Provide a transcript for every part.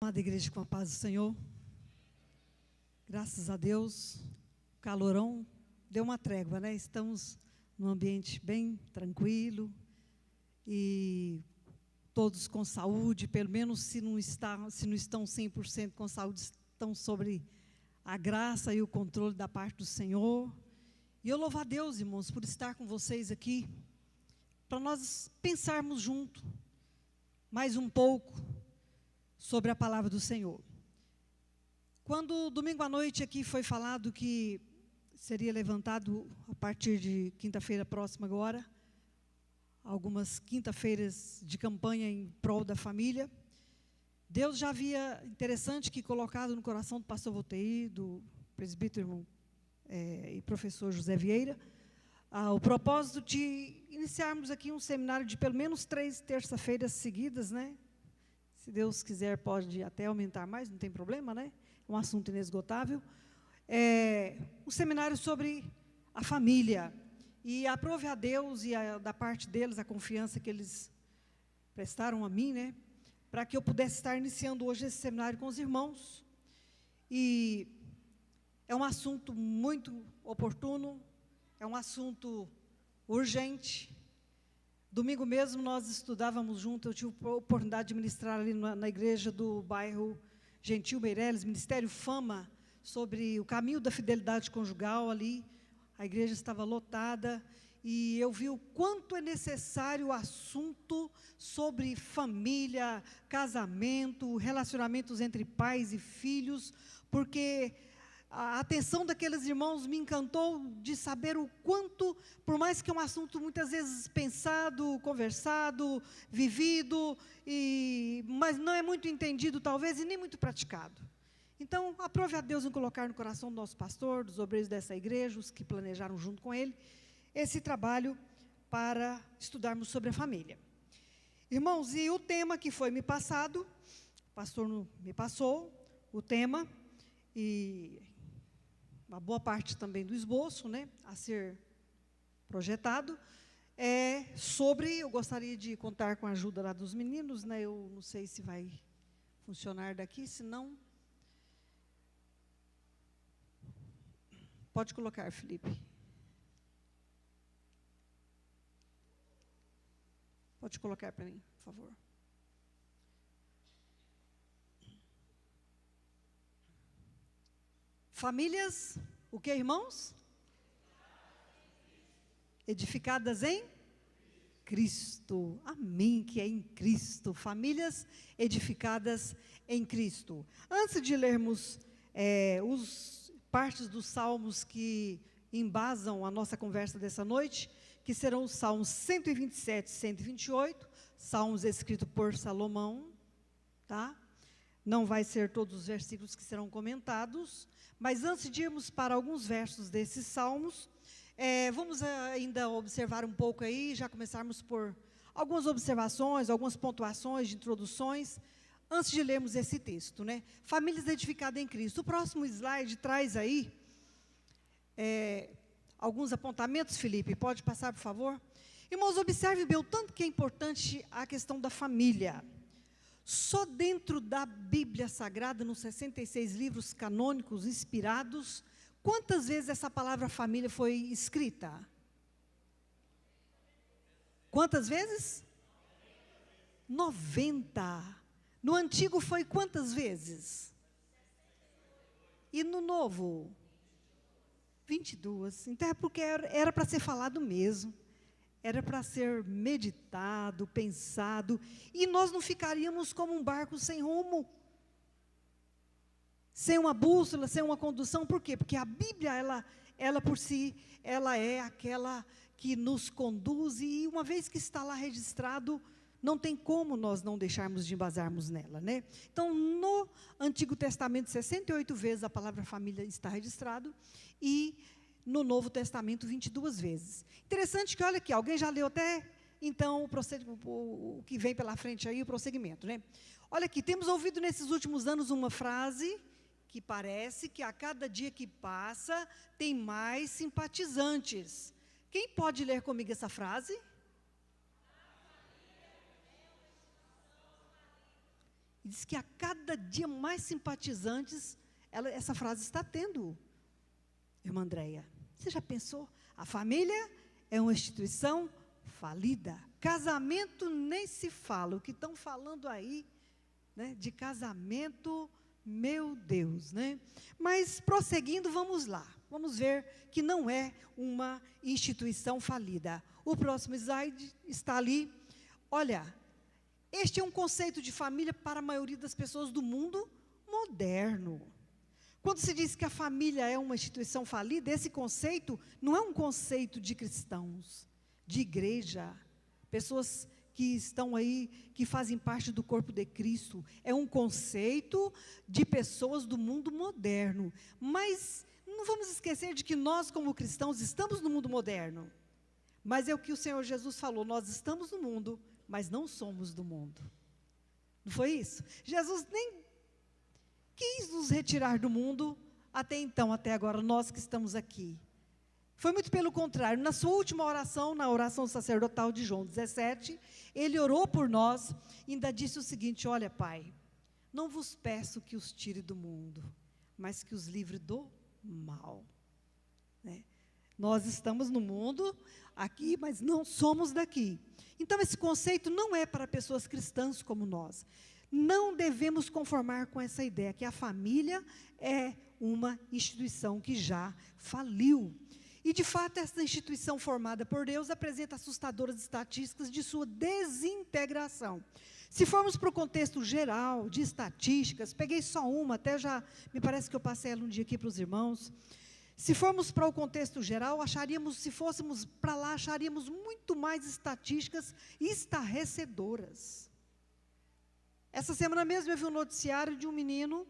Amada igreja, com a paz do Senhor, graças a Deus, o calorão deu uma trégua, né? Estamos num ambiente bem tranquilo e todos com saúde, pelo menos se não estão 100% com saúde, estão sobre a graça e o controle da parte do Senhor. E eu louvo a Deus, irmãos, por estar com vocês aqui, para nós pensarmos junto, mais um pouco, sobre a palavra do Senhor. Quando domingo à noite aqui foi falado que seria levantado a partir de quinta-feira próxima agora, algumas quinta-feiras de campanha em prol da família, Deus já havia, interessante, que colocado no coração do pastor Voltair, do presbítero e professor José Vieira, o propósito de iniciarmos aqui um seminário de pelo menos 3 terça-feiras seguidas, né? Se Deus quiser, pode até aumentar mais, não tem problema, né? É um assunto inesgotável. Um seminário sobre a família. E aprove a Deus e da parte deles a confiança que eles prestaram a mim, né? Para que eu pudesse estar iniciando hoje esse seminário com os irmãos. E é um assunto muito oportuno, é um assunto urgente. Domingo mesmo nós estudávamos juntos, eu tive a oportunidade de ministrar ali na igreja do bairro Gentil Meireles, Ministério Fama, sobre o caminho da fidelidade conjugal ali. A igreja estava lotada e eu vi o quanto é necessário o assunto sobre família, casamento, relacionamentos entre pais e filhos, porque a atenção daqueles irmãos me encantou de saber o quanto, por mais que é um assunto muitas vezes pensado, conversado, vivido, mas não é muito entendido talvez e nem muito praticado. Então, aprove a Deus em colocar no coração do nosso pastor, dos obreiros dessa igreja, os que planejaram junto com ele, esse trabalho para estudarmos sobre a família. Irmãos, e o tema que foi me passado, o pastor me passou o tema, e uma boa parte também do esboço, né, a ser projetado, eu gostaria de contar com a ajuda lá dos meninos, né, eu não sei se vai funcionar daqui, se não, pode colocar, Felipe. Pode colocar para mim, por favor. Famílias, o que, irmãos? Edificadas em Cristo. Amém, que é em Cristo. Famílias edificadas em Cristo. Antes de lermos partes dos salmos que embasam a nossa conversa dessa noite, que serão os salmos 127 e 128, salmos escritos por Salomão, tá? Não vai ser todos os versículos que serão comentados, mas antes de irmos para alguns versos desses salmos, vamos ainda observar um pouco aí, já começarmos por algumas observações, algumas pontuações de introduções, antes de lermos esse texto, né? Famílias edificadas em Cristo. O próximo slide traz aí alguns apontamentos, Felipe, pode passar, por favor? Irmãos, observe bem o tanto que é importante a questão da família. Só dentro da Bíblia Sagrada, nos 66 livros canônicos inspirados, quantas vezes essa palavra família foi escrita? Quantas vezes? 90. No Antigo foi quantas vezes? E no Novo? 22. Então é porque era para ser falado mesmo. Era para ser meditado, pensado, e nós não ficaríamos como um barco sem rumo, sem uma bússola, sem uma condução. Por quê? Porque a Bíblia, ela por si, ela é aquela que nos conduz, e uma vez que está lá registrado, não tem como nós não deixarmos de embasarmos nela, né? Então, no Antigo Testamento, 68 vezes a palavra família está registrado, e no Novo Testamento, 22 vezes. Interessante que, olha aqui, alguém já leu até, então, o que vem pela frente aí, o prosseguimento, né? Olha aqui, temos ouvido nesses últimos anos uma frase que parece que a cada dia que passa tem mais simpatizantes. Quem pode ler comigo essa frase? E diz que a cada dia mais simpatizantes, essa frase está tendo, irmã Andréia. Você já pensou? A família é uma instituição falida. Casamento nem se fala. O que estão falando aí, né, de casamento, meu Deus, né? Mas, prosseguindo, vamos lá. Vamos ver que não é uma instituição falida. O próximo slide está ali. Olha, este é um conceito de família para a maioria das pessoas do mundo moderno. Quando se diz que a família é uma instituição falida, esse conceito não é um conceito de cristãos, de igreja, pessoas que estão aí, que fazem parte do corpo de Cristo. É um conceito de pessoas do mundo moderno. Mas não vamos esquecer de que nós, como cristãos, estamos no mundo moderno. Mas é o que o Senhor Jesus falou, nós estamos no mundo, mas não somos do mundo. Não foi isso? Jesus nem quis nos retirar do mundo, até então, até agora, nós que estamos aqui. Foi muito pelo contrário. Na sua última oração, na oração sacerdotal de João 17, ele orou por nós e ainda disse o seguinte: olha, Pai, não vos peço que os tire do mundo, mas que os livre do mal. Né? Nós estamos no mundo aqui, mas não somos daqui. Então, esse conceito não é para pessoas cristãs como nós. Não devemos conformar com essa ideia que a família é uma instituição que já faliu. E, de fato, essa instituição formada por Deus apresenta assustadoras estatísticas de sua desintegração. Se formos para o contexto geral de estatísticas, peguei só uma, até já, me parece que eu passei ela um dia aqui para os irmãos. Se formos para o contexto geral, acharíamos, se fôssemos para lá, acharíamos muito mais estatísticas estarrecedoras. Essa semana mesmo eu vi um noticiário de um menino,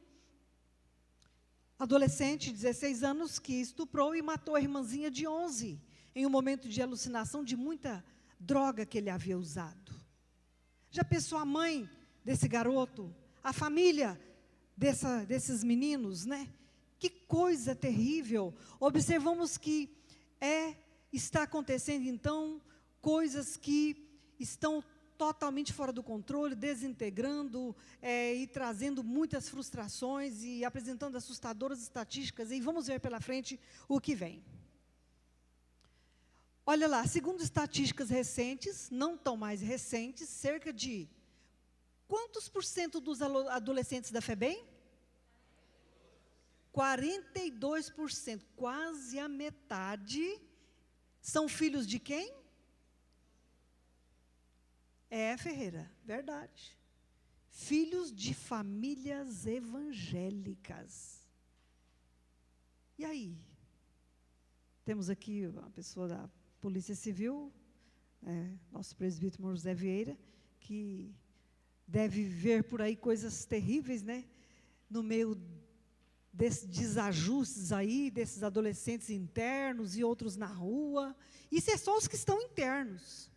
adolescente, 16 anos, que estuprou e matou a irmãzinha de 11, em um momento de alucinação de muita droga que ele havia usado. Já pensou a mãe desse garoto, a família desses meninos, né? Que coisa terrível. Observamos que está acontecendo, então, coisas que estão totalmente fora do controle, desintegrando e trazendo muitas frustrações e apresentando assustadoras estatísticas, e vamos ver pela frente o que vem. Olha lá, segundo estatísticas recentes, não tão mais recentes, cerca de quantos por cento dos adolescentes da FEBEM? 42%, quase a metade, são filhos de quem? Ferreira, verdade. Filhos de famílias evangélicas. E aí? Temos aqui uma pessoa da Polícia Civil, nosso presbítero José Vieira, que deve ver por aí coisas terríveis, né? No meio desses desajustes aí, desses adolescentes internos e outros na rua. Isso é só os que estão internos.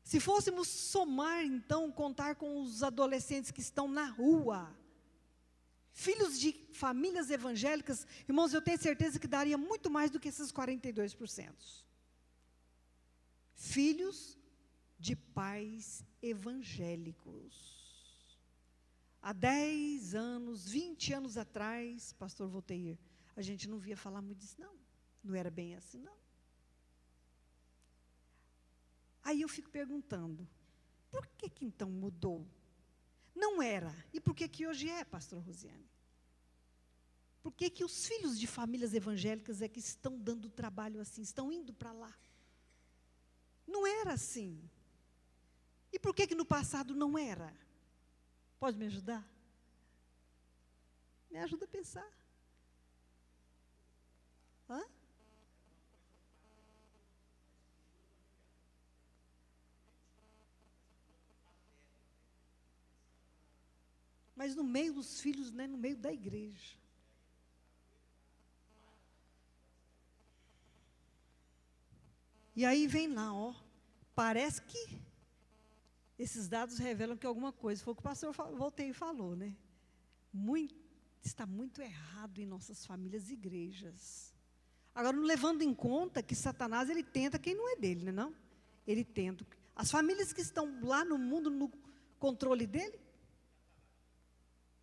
Se fôssemos somar, então, contar com os adolescentes que estão na rua, filhos de famílias evangélicas, irmãos, eu tenho certeza que daria muito mais do que esses 42%. Filhos de pais evangélicos. Há 10 anos, 20 anos atrás, pastor Voltair, a gente não via falar muito disso, não. Não era bem assim, não. Aí eu fico perguntando, por que então mudou? Não era. E por que hoje é, pastor Rosiane? Por que os filhos de famílias evangélicas é que estão dando trabalho assim, estão indo para lá? Não era assim. E por que no passado não era? Pode me ajudar? Me ajuda a pensar. Hã? Mas no meio dos filhos, né, no meio da igreja. E aí vem lá, ó, parece que esses dados revelam que alguma coisa, foi o que o pastor Voltaire falou, né? Está muito errado em nossas famílias e igrejas. Agora, não levando em conta que Satanás, ele tenta quem não é dele, né, não? Ele tenta. As famílias que estão lá no mundo, no controle dele,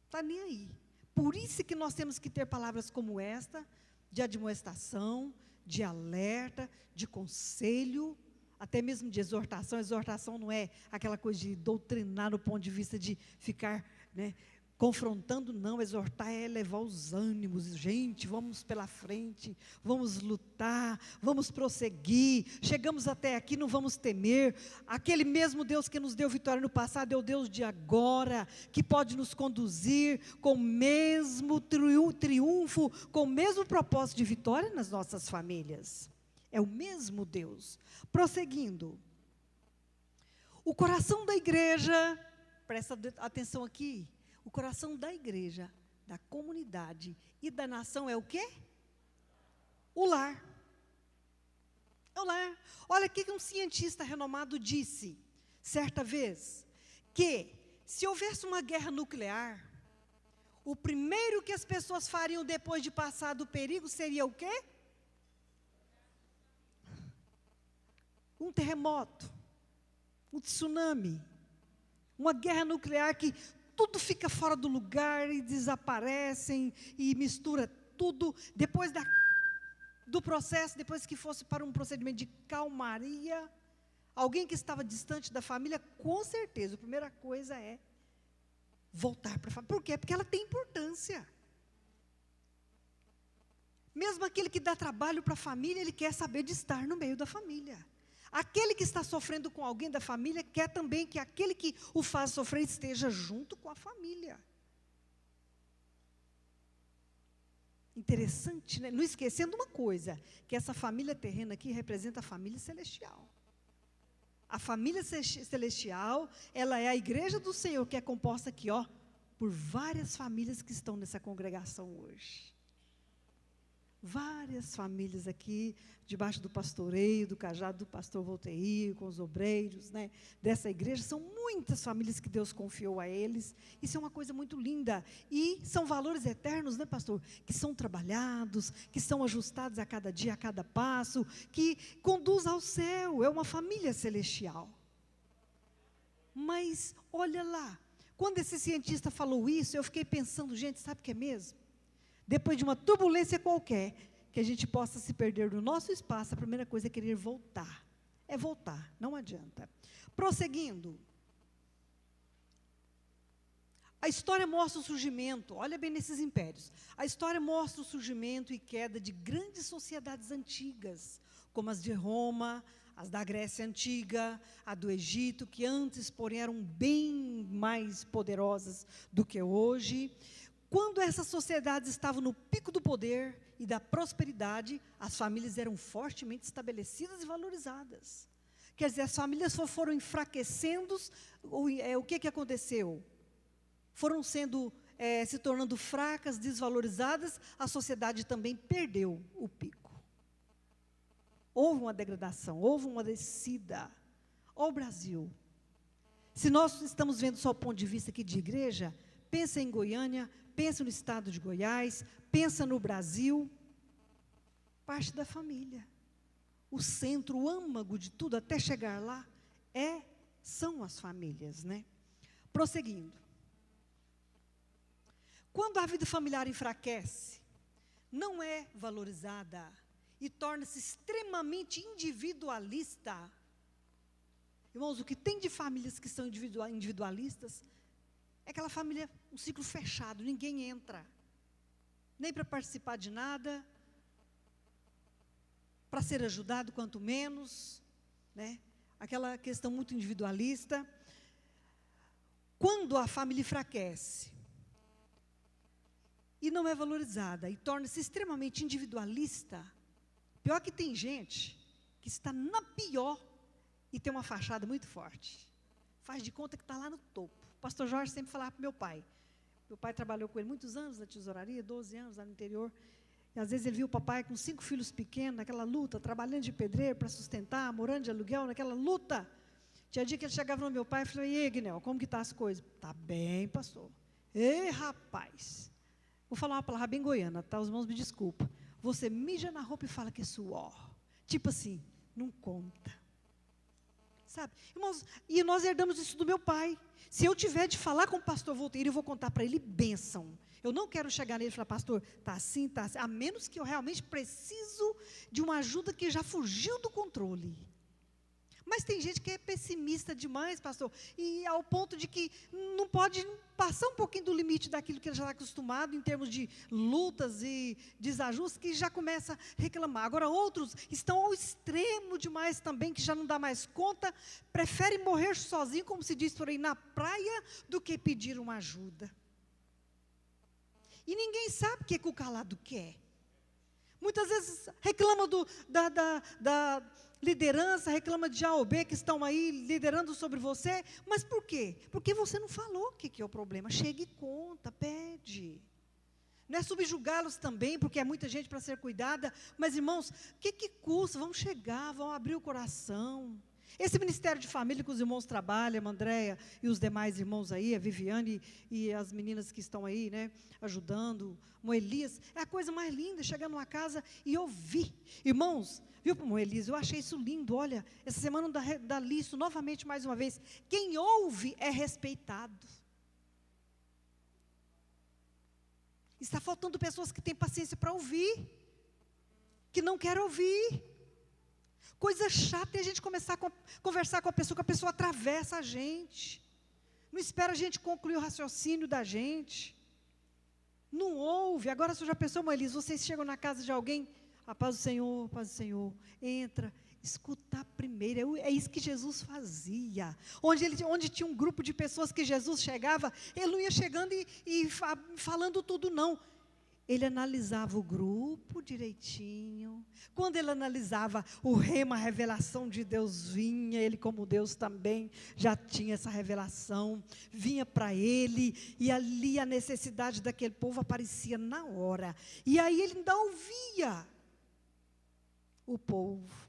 Está nem aí. Por isso que nós temos que ter palavras como esta, de admoestação, de alerta, de conselho, até mesmo de exortação. Exortação não é aquela coisa de doutrinar no ponto de vista de ficar, né, confrontando, não. Exortar é elevar os ânimos. Gente, vamos pela frente, vamos lutar, vamos prosseguir. Chegamos até aqui, não vamos temer. Aquele mesmo Deus que nos deu vitória no passado é o Deus de agora, que pode nos conduzir com o mesmo triunfo, com o mesmo propósito de vitória nas nossas famílias. É o mesmo Deus. Prosseguindo. O coração da igreja, presta atenção aqui, o coração da igreja, da comunidade e da nação é o quê? O lar. É o lar. Olha o que um cientista renomado disse, certa vez, que se houvesse uma guerra nuclear, o primeiro que as pessoas fariam depois de passar do perigo seria o quê? Um terremoto, um tsunami, uma guerra nuclear que tudo fica fora do lugar e desaparecem e mistura tudo. Depois do processo, depois que fosse para um procedimento de calmaria, alguém que estava distante da família, com certeza, a primeira coisa é voltar para a família. Por quê? Porque ela tem importância. Mesmo aquele que dá trabalho para a família, ele quer saber de estar no meio da família. Aquele que está sofrendo com alguém da família, quer também que aquele que o faz sofrer esteja junto com a família. Interessante, né? Não esquecendo uma coisa, que essa família terrena aqui representa a família celestial. A família celestial, ela é a igreja do Senhor, que é composta aqui, ó, por várias famílias que estão nessa congregação hoje. Várias famílias aqui, debaixo do pastoreio, do cajado do pastor Volteir, com os obreiros, né, dessa igreja. São muitas famílias que Deus confiou a eles. Isso é uma coisa muito linda. E são valores eternos, né, pastor? Que são trabalhados, que são ajustados a cada dia, a cada passo, que conduz ao céu. É uma família celestial. Mas, olha lá, quando esse cientista falou isso, eu fiquei pensando, gente, sabe o que é mesmo? Depois de uma turbulência qualquer, que a gente possa se perder no nosso espaço, a primeira coisa é querer voltar. É voltar, não adianta. Prosseguindo. A história mostra o surgimento, olha bem nesses impérios. A história mostra o surgimento e queda de grandes sociedades antigas, como as de Roma, as da Grécia Antiga, a do Egito, que antes, porém, eram bem mais poderosas do que hoje. Quando essas sociedades estavam no pico do poder e da prosperidade, as famílias eram fortemente estabelecidas e valorizadas. Quer dizer, as famílias foram enfraquecendo, o que aconteceu? Foram se tornando fracas, desvalorizadas, a sociedade também perdeu o pico. Houve uma degradação, houve uma descida. Ó Brasil, se nós estamos vendo só o ponto de vista aqui de igreja, pensa em Goiânia, pensa no estado de Goiás, pensa no Brasil, parte da família. O centro, o âmago de tudo, até chegar lá, são as famílias, né? Prosseguindo. Quando a vida familiar enfraquece, não é valorizada e torna-se extremamente individualista. Irmãos, o que tem de famílias que são individualistas, é aquela família, um ciclo fechado, ninguém entra, nem para participar de nada, para ser ajudado, quanto menos, né? Aquela questão muito individualista. Quando a família enfraquece, e não é valorizada, e torna-se extremamente individualista, pior que tem gente que está na pior e tem uma fachada muito forte, faz de conta que está lá no topo. O pastor Jorge sempre falava para meu pai trabalhou com ele muitos anos na tesouraria, 12 anos lá no interior, e às vezes ele viu o papai com 5 filhos pequenos, naquela luta, trabalhando de pedreiro para sustentar, morando de aluguel, naquela luta. Tinha dia que ele chegava no meu pai e falou: e aí, Guinel, como que está as coisas? Está bem, pastor. Ei, rapaz, vou falar uma palavra bem goiana, tá? Os irmãos me desculpam. Você mija na roupa e fala que é suor. Tipo assim, não conta. sabe? Irmãos, e nós herdamos isso do meu pai. Se eu tiver de falar com o pastor Voltaire, eu vou contar para ele bênção. Eu não quero chegar nele e falar, pastor, está assim, a menos que eu realmente preciso de uma ajuda que já fugiu do controle. Mas tem gente que é pessimista demais, pastor, e ao ponto de que não pode passar um pouquinho do limite daquilo que ele já está acostumado, em termos de lutas e desajustes, que já começa a reclamar. Agora, outros estão ao extremo demais também, que já não dá mais conta, preferem morrer sozinho, como se diz por aí, na praia, do que pedir uma ajuda. E ninguém sabe o que o calado quer. Muitas vezes reclama da liderança, reclama de A ou B que estão aí liderando sobre você, mas por quê? Porque você não falou o que é o problema. Chega e conta, pede. Não é subjugá-los também, porque é muita gente para ser cuidada, mas irmãos, o que custa? Vamos chegar, vamos abrir o coração. Esse ministério de família que os irmãos trabalham, a Andréia e os demais irmãos aí, a Viviane e as meninas que estão aí, né, ajudando, Moelias, é a coisa mais linda, chegar numa casa e ouvir. Irmãos, viu, Moelias, eu achei isso lindo, olha, essa semana dali isso novamente mais uma vez, quem ouve é respeitado. Está faltando pessoas que têm paciência para ouvir, que não querem ouvir. Coisa chata é a gente começar a conversar com a pessoa atravessa a gente. Não espera a gente concluir o raciocínio da gente. Não ouve. Agora, se já pensou, Moelis, vocês chegam na casa de alguém, a paz do Senhor, entra, escutar primeiro. É isso que Jesus fazia. Onde tinha um grupo de pessoas que Jesus chegava, ele não ia chegando e falando tudo, não. Ele analisava o grupo direitinho. Quando ele analisava o rema, a revelação de Deus vinha, ele como Deus também já tinha essa revelação, vinha para ele, e ali a necessidade daquele povo aparecia na hora. E aí ele ainda ouvia o povo.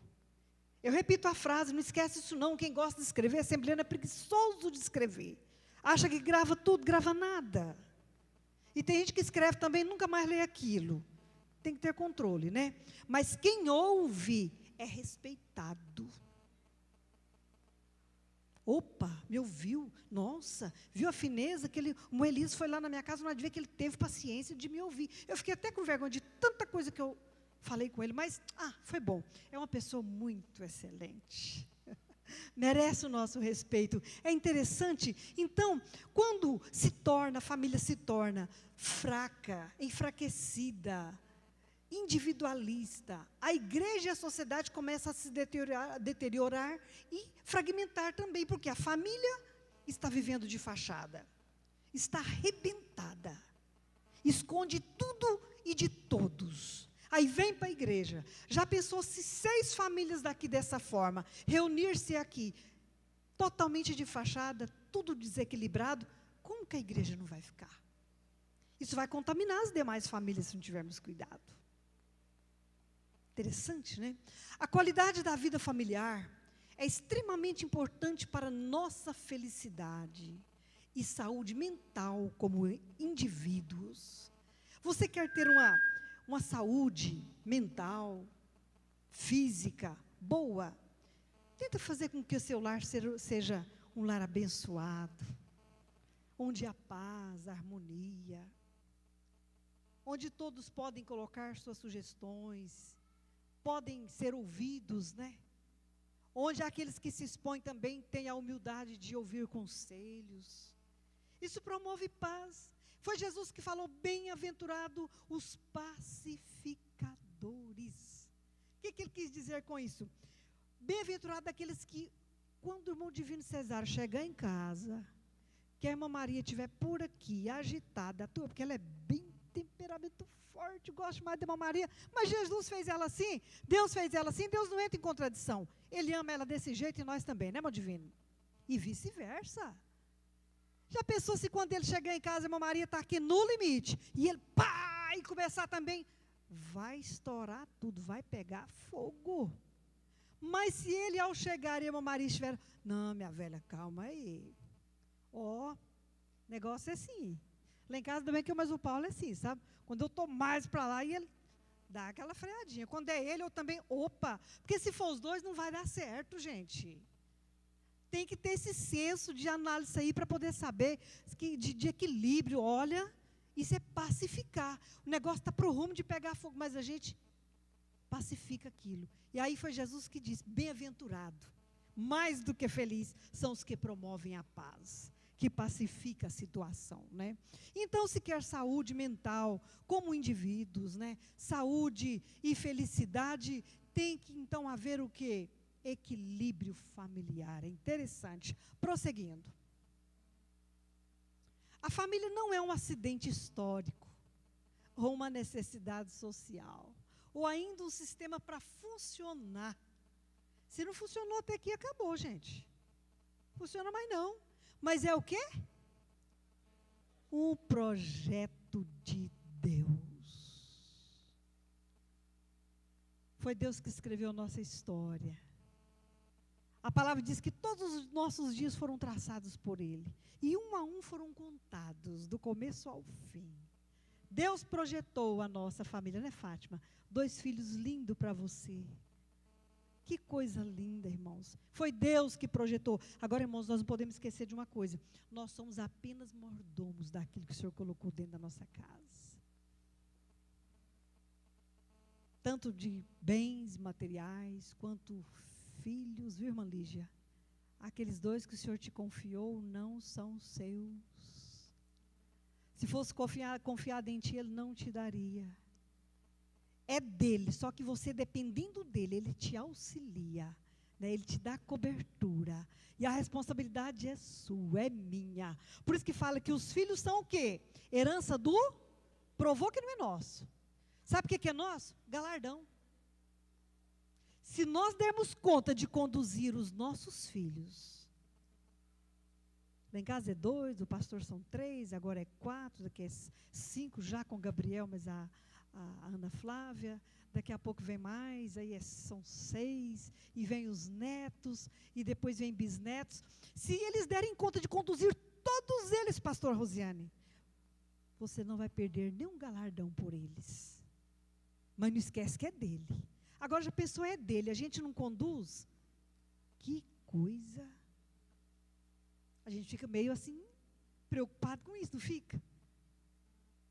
Eu repito a frase, não esquece isso não, quem gosta de escrever, assembleano é preguiçoso de escrever. Acha que grava tudo, grava nada. E tem gente que escreve também e nunca mais lê aquilo. Tem que ter controle, né? Mas quem ouve é respeitado. Opa, me ouviu? Nossa, viu a fineza que o Moelis foi lá na minha casa, não adivinha que ele teve paciência de me ouvir. Eu fiquei até com vergonha de tanta coisa que eu falei com ele, mas, foi bom. É uma pessoa muito excelente. Merece o nosso respeito. É interessante. Então, quando a família se torna fraca, enfraquecida, individualista, a igreja e a sociedade começam a se deteriorar e fragmentar também, porque a família está vivendo de fachada, está arrebentada, esconde tudo e de todos. Aí vem para a igreja. Já pensou se 6 famílias daqui dessa forma, reunir-se aqui, totalmente de fachada, tudo desequilibrado, como que a igreja não vai ficar? Isso vai contaminar as demais famílias se não tivermos cuidado. Interessante, né? A qualidade da vida familiar é extremamente importante para a nossa felicidade e saúde mental como indivíduos. Você quer ter uma saúde mental, física, boa, tenta fazer com que o seu lar seja um lar abençoado, onde há paz, harmonia, onde todos podem colocar suas sugestões, podem ser ouvidos, né? Onde aqueles que se expõem também têm a humildade de ouvir conselhos. Isso promove paz. Foi Jesus que falou, bem-aventurado os pacificadores. O que ele quis dizer com isso? Bem-aventurado aqueles que, quando o irmão Divino Cesário chegar em casa, que a irmã Maria estiver por aqui, agitada, porque ela é bem temperamento forte, gosto mais da irmã Maria, mas Jesus fez ela assim, Deus fez ela assim, Deus não entra em contradição. Ele ama ela desse jeito e nós também, né, irmão Divino? E vice-versa. Já pensou se quando ele chegar em casa, a irmã Maria está aqui no limite, e ele, e começar também, vai estourar tudo, vai pegar fogo. Mas se ele, ao chegar, e a irmã Maria estiver, não, minha velha, calma aí. Negócio é assim. Lá em casa também que mas o Paulo é assim, sabe? Quando eu estou mais para lá, e ele dá aquela freadinha. Quando é ele, eu também, porque se for os dois, não vai dar certo, gente. tem que ter esse senso de análise aí para poder saber de equilíbrio. Olha, isso é pacificar. O negócio está para o rumo de pegar fogo, mas a gente pacifica aquilo. E aí foi Jesus que disse: bem-aventurado, mais do que feliz, são os que promovem a paz, que pacifica a situação, né? Então, se quer saúde mental, como indivíduos, né? Saúde e felicidade, tem que então haver o quê? Equilíbrio familiar. É interessante. Prosseguindo. A família não é um acidente histórico, ou uma necessidade social, ou ainda um sistema para funcionar. Se não funcionou até aqui, acabou, gente. Funciona mais não. Mas é o quê? Um projeto de Deus. Foi Deus que escreveu a nossa história. A palavra diz que todos os nossos dias foram traçados por Ele. E um a um foram contados, do começo ao fim. Deus projetou a nossa família, né, Fátima? 2 filhos lindos para você. Que coisa linda, irmãos. Foi Deus que projetou. Agora, irmãos, nós não podemos esquecer de uma coisa. Nós somos apenas mordomos daquilo que o Senhor colocou dentro da nossa casa. Tanto de bens materiais, quanto filhos, viu, irmã Lígia? Aqueles 2 que o Senhor te confiou não são seus. Se fosse confiado em ti, Ele não te daria. É dele, só que você, dependendo dele, ele te auxilia, né? Ele te dá cobertura. E a responsabilidade é sua, é minha. Por isso que fala que os filhos são o quê? Herança do provou que não é nosso. Sabe o que é nosso? Galardão. Se nós dermos conta de conduzir os nossos filhos, lá em casa é 2, o pastor são 3, agora é 4, daqui é 5 já com Gabriel, mas a Ana Flávia, daqui a pouco vem mais, aí são 6, e vem os netos, e depois vem bisnetos. Se eles derem conta de conduzir todos eles, pastor Rosiane, você não vai perder nenhum galardão por eles. Mas não esquece que é dele. Agora já pensou, é dele, a gente não conduz? Que coisa! A gente fica meio assim, preocupado com isso, não fica?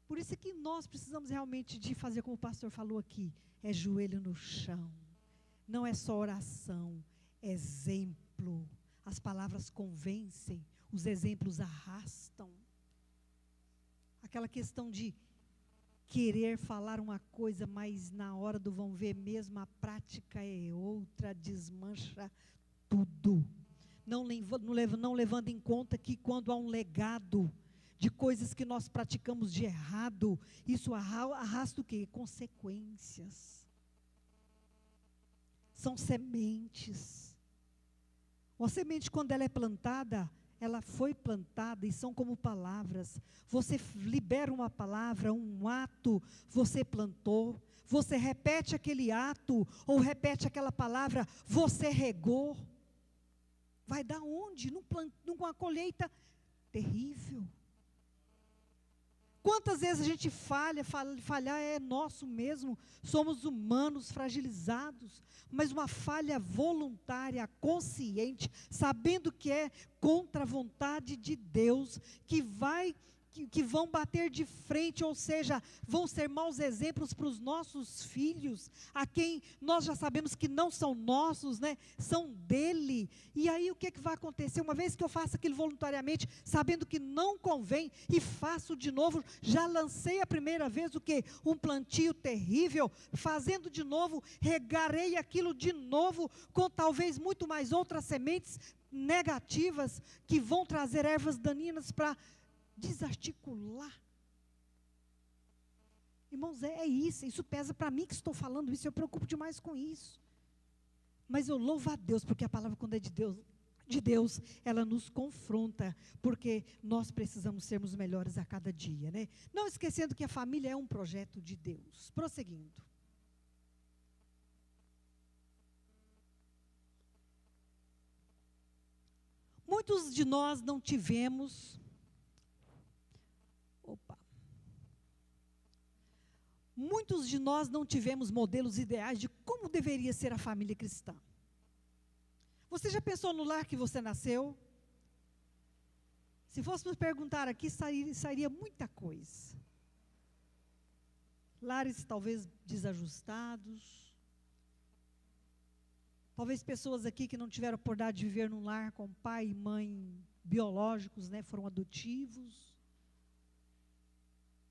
Por isso é que nós precisamos realmente de fazer como o pastor falou aqui, é joelho no chão. Não é só oração, é exemplo. As palavras convencem, os exemplos arrastam. Aquela questão de querer falar uma coisa, mas na hora do vão ver mesmo, a prática é outra, desmancha tudo. Não levando em conta que quando há um legado de coisas que nós praticamos de errado, isso arrasta o quê? Consequências. São sementes. Uma semente, quando ela é plantada, ela foi plantada e são como palavras. Você libera uma palavra, um ato, você plantou. Você repete aquele ato, ou repete aquela palavra, você regou. Vai dar onde? Numa colheita terrível. Quantas vezes a gente falhar é nosso mesmo, somos humanos, fragilizados, mas uma falha voluntária, consciente, sabendo que é contra a vontade de Deus, que vão bater de frente, ou seja, vão ser maus exemplos para os nossos filhos, a quem nós já sabemos que não são nossos, né? São dele. E aí o que vai acontecer? Uma vez que eu faço aquilo voluntariamente, sabendo que não convém, e faço de novo, já lancei a primeira vez o quê? Um plantio terrível, fazendo de novo, regarei aquilo de novo, com talvez muito mais outras sementes negativas, que vão trazer ervas daninhas para desarticular. Irmãos, é isso pesa para mim que estou falando isso, eu preocupo demais com isso. Mas eu louvo a Deus, porque a palavra, quando é de Deus, ela nos confronta, porque nós precisamos sermos melhores a cada dia, né? Não esquecendo que a família é um projeto de Deus. Prosseguindo. Muitos de nós não tivemos Muitos de nós não tivemos modelos ideais de como deveria ser a família cristã. Você já pensou no lar que você nasceu? Se fôssemos perguntar aqui, sairia muita coisa. Lares talvez desajustados. Talvez pessoas aqui que não tiveram a oportunidade de viver num lar com pai e mãe biológicos, né, foram adotivos.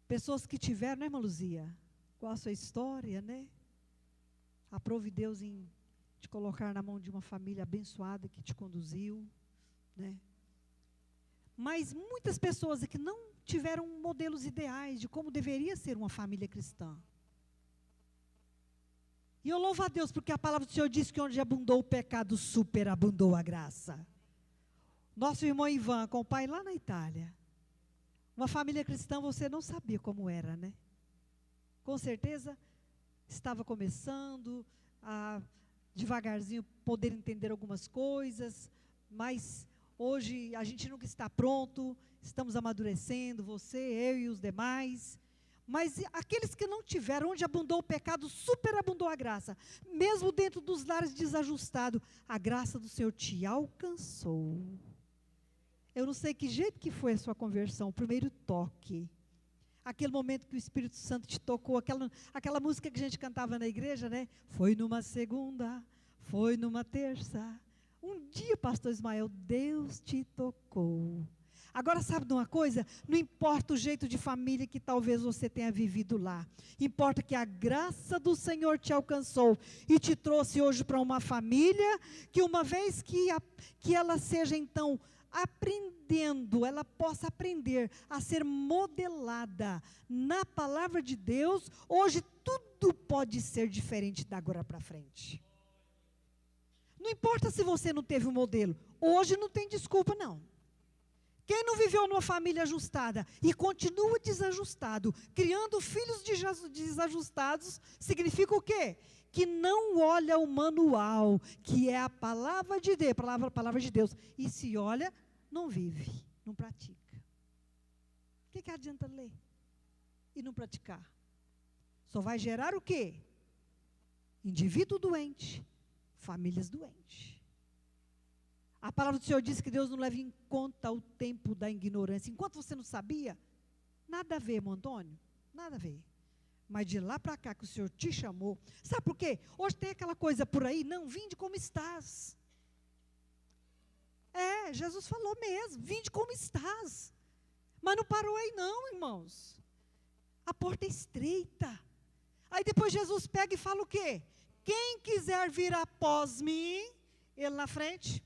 Pessoas que tiveram, né, irmã Luzia? Qual a sua história, né? Aprove Deus em te colocar na mão de uma família abençoada que te conduziu, né? Mas muitas pessoas aqui não tiveram modelos ideais de como deveria ser uma família cristã. E eu louvo a Deus, porque a palavra do Senhor diz que onde abundou o pecado, superabundou a graça. Nosso irmão Ivan, com o pai lá na Itália, uma família cristã, você não sabia como era, né? Com certeza, estava começando a, devagarzinho, poder entender algumas coisas, mas hoje a gente nunca está pronto, estamos amadurecendo, você, eu e os demais. Mas aqueles que não tiveram, onde abundou o pecado, superabundou a graça. Mesmo dentro dos lares desajustados, a graça do Senhor te alcançou. Eu não sei que jeito que foi a sua conversão, o primeiro toque. Aquele momento que o Espírito Santo te tocou, aquela música que a gente cantava na igreja, né? Foi numa segunda, foi numa terça. Um dia, pastor Ismael, Deus te tocou. Agora, sabe de uma coisa? Não importa o jeito de família que talvez você tenha vivido lá. Importa que a graça do Senhor te alcançou e te trouxe hoje para uma família que uma vez que ela seja, então, aprendendo, ela possa aprender a ser modelada na palavra de Deus, hoje tudo pode ser diferente da agora para frente. Não importa se você não teve um modelo, hoje não tem desculpa não. Quem não viveu numa família ajustada e continua desajustado, criando filhos desajustados, significa o quê? Que não olha o manual, que é a palavra de Deus, palavra de Deus. E se olha, não vive, não pratica. O que adianta ler e não praticar? Só vai gerar o quê? Indivíduo doente, famílias doentes. A palavra do Senhor diz que Deus não leva em conta o tempo da ignorância. Enquanto você não sabia, nada a ver, irmão Antônio, nada a ver. Mas de lá para cá que o Senhor te chamou, sabe por quê? Hoje tem aquela coisa por aí, não, vinde como estás. Jesus falou mesmo, vinde como estás. Mas não parou aí não, irmãos. A porta é estreita. Aí depois Jesus pega e fala o quê? Quem quiser vir após mim, ele na frente,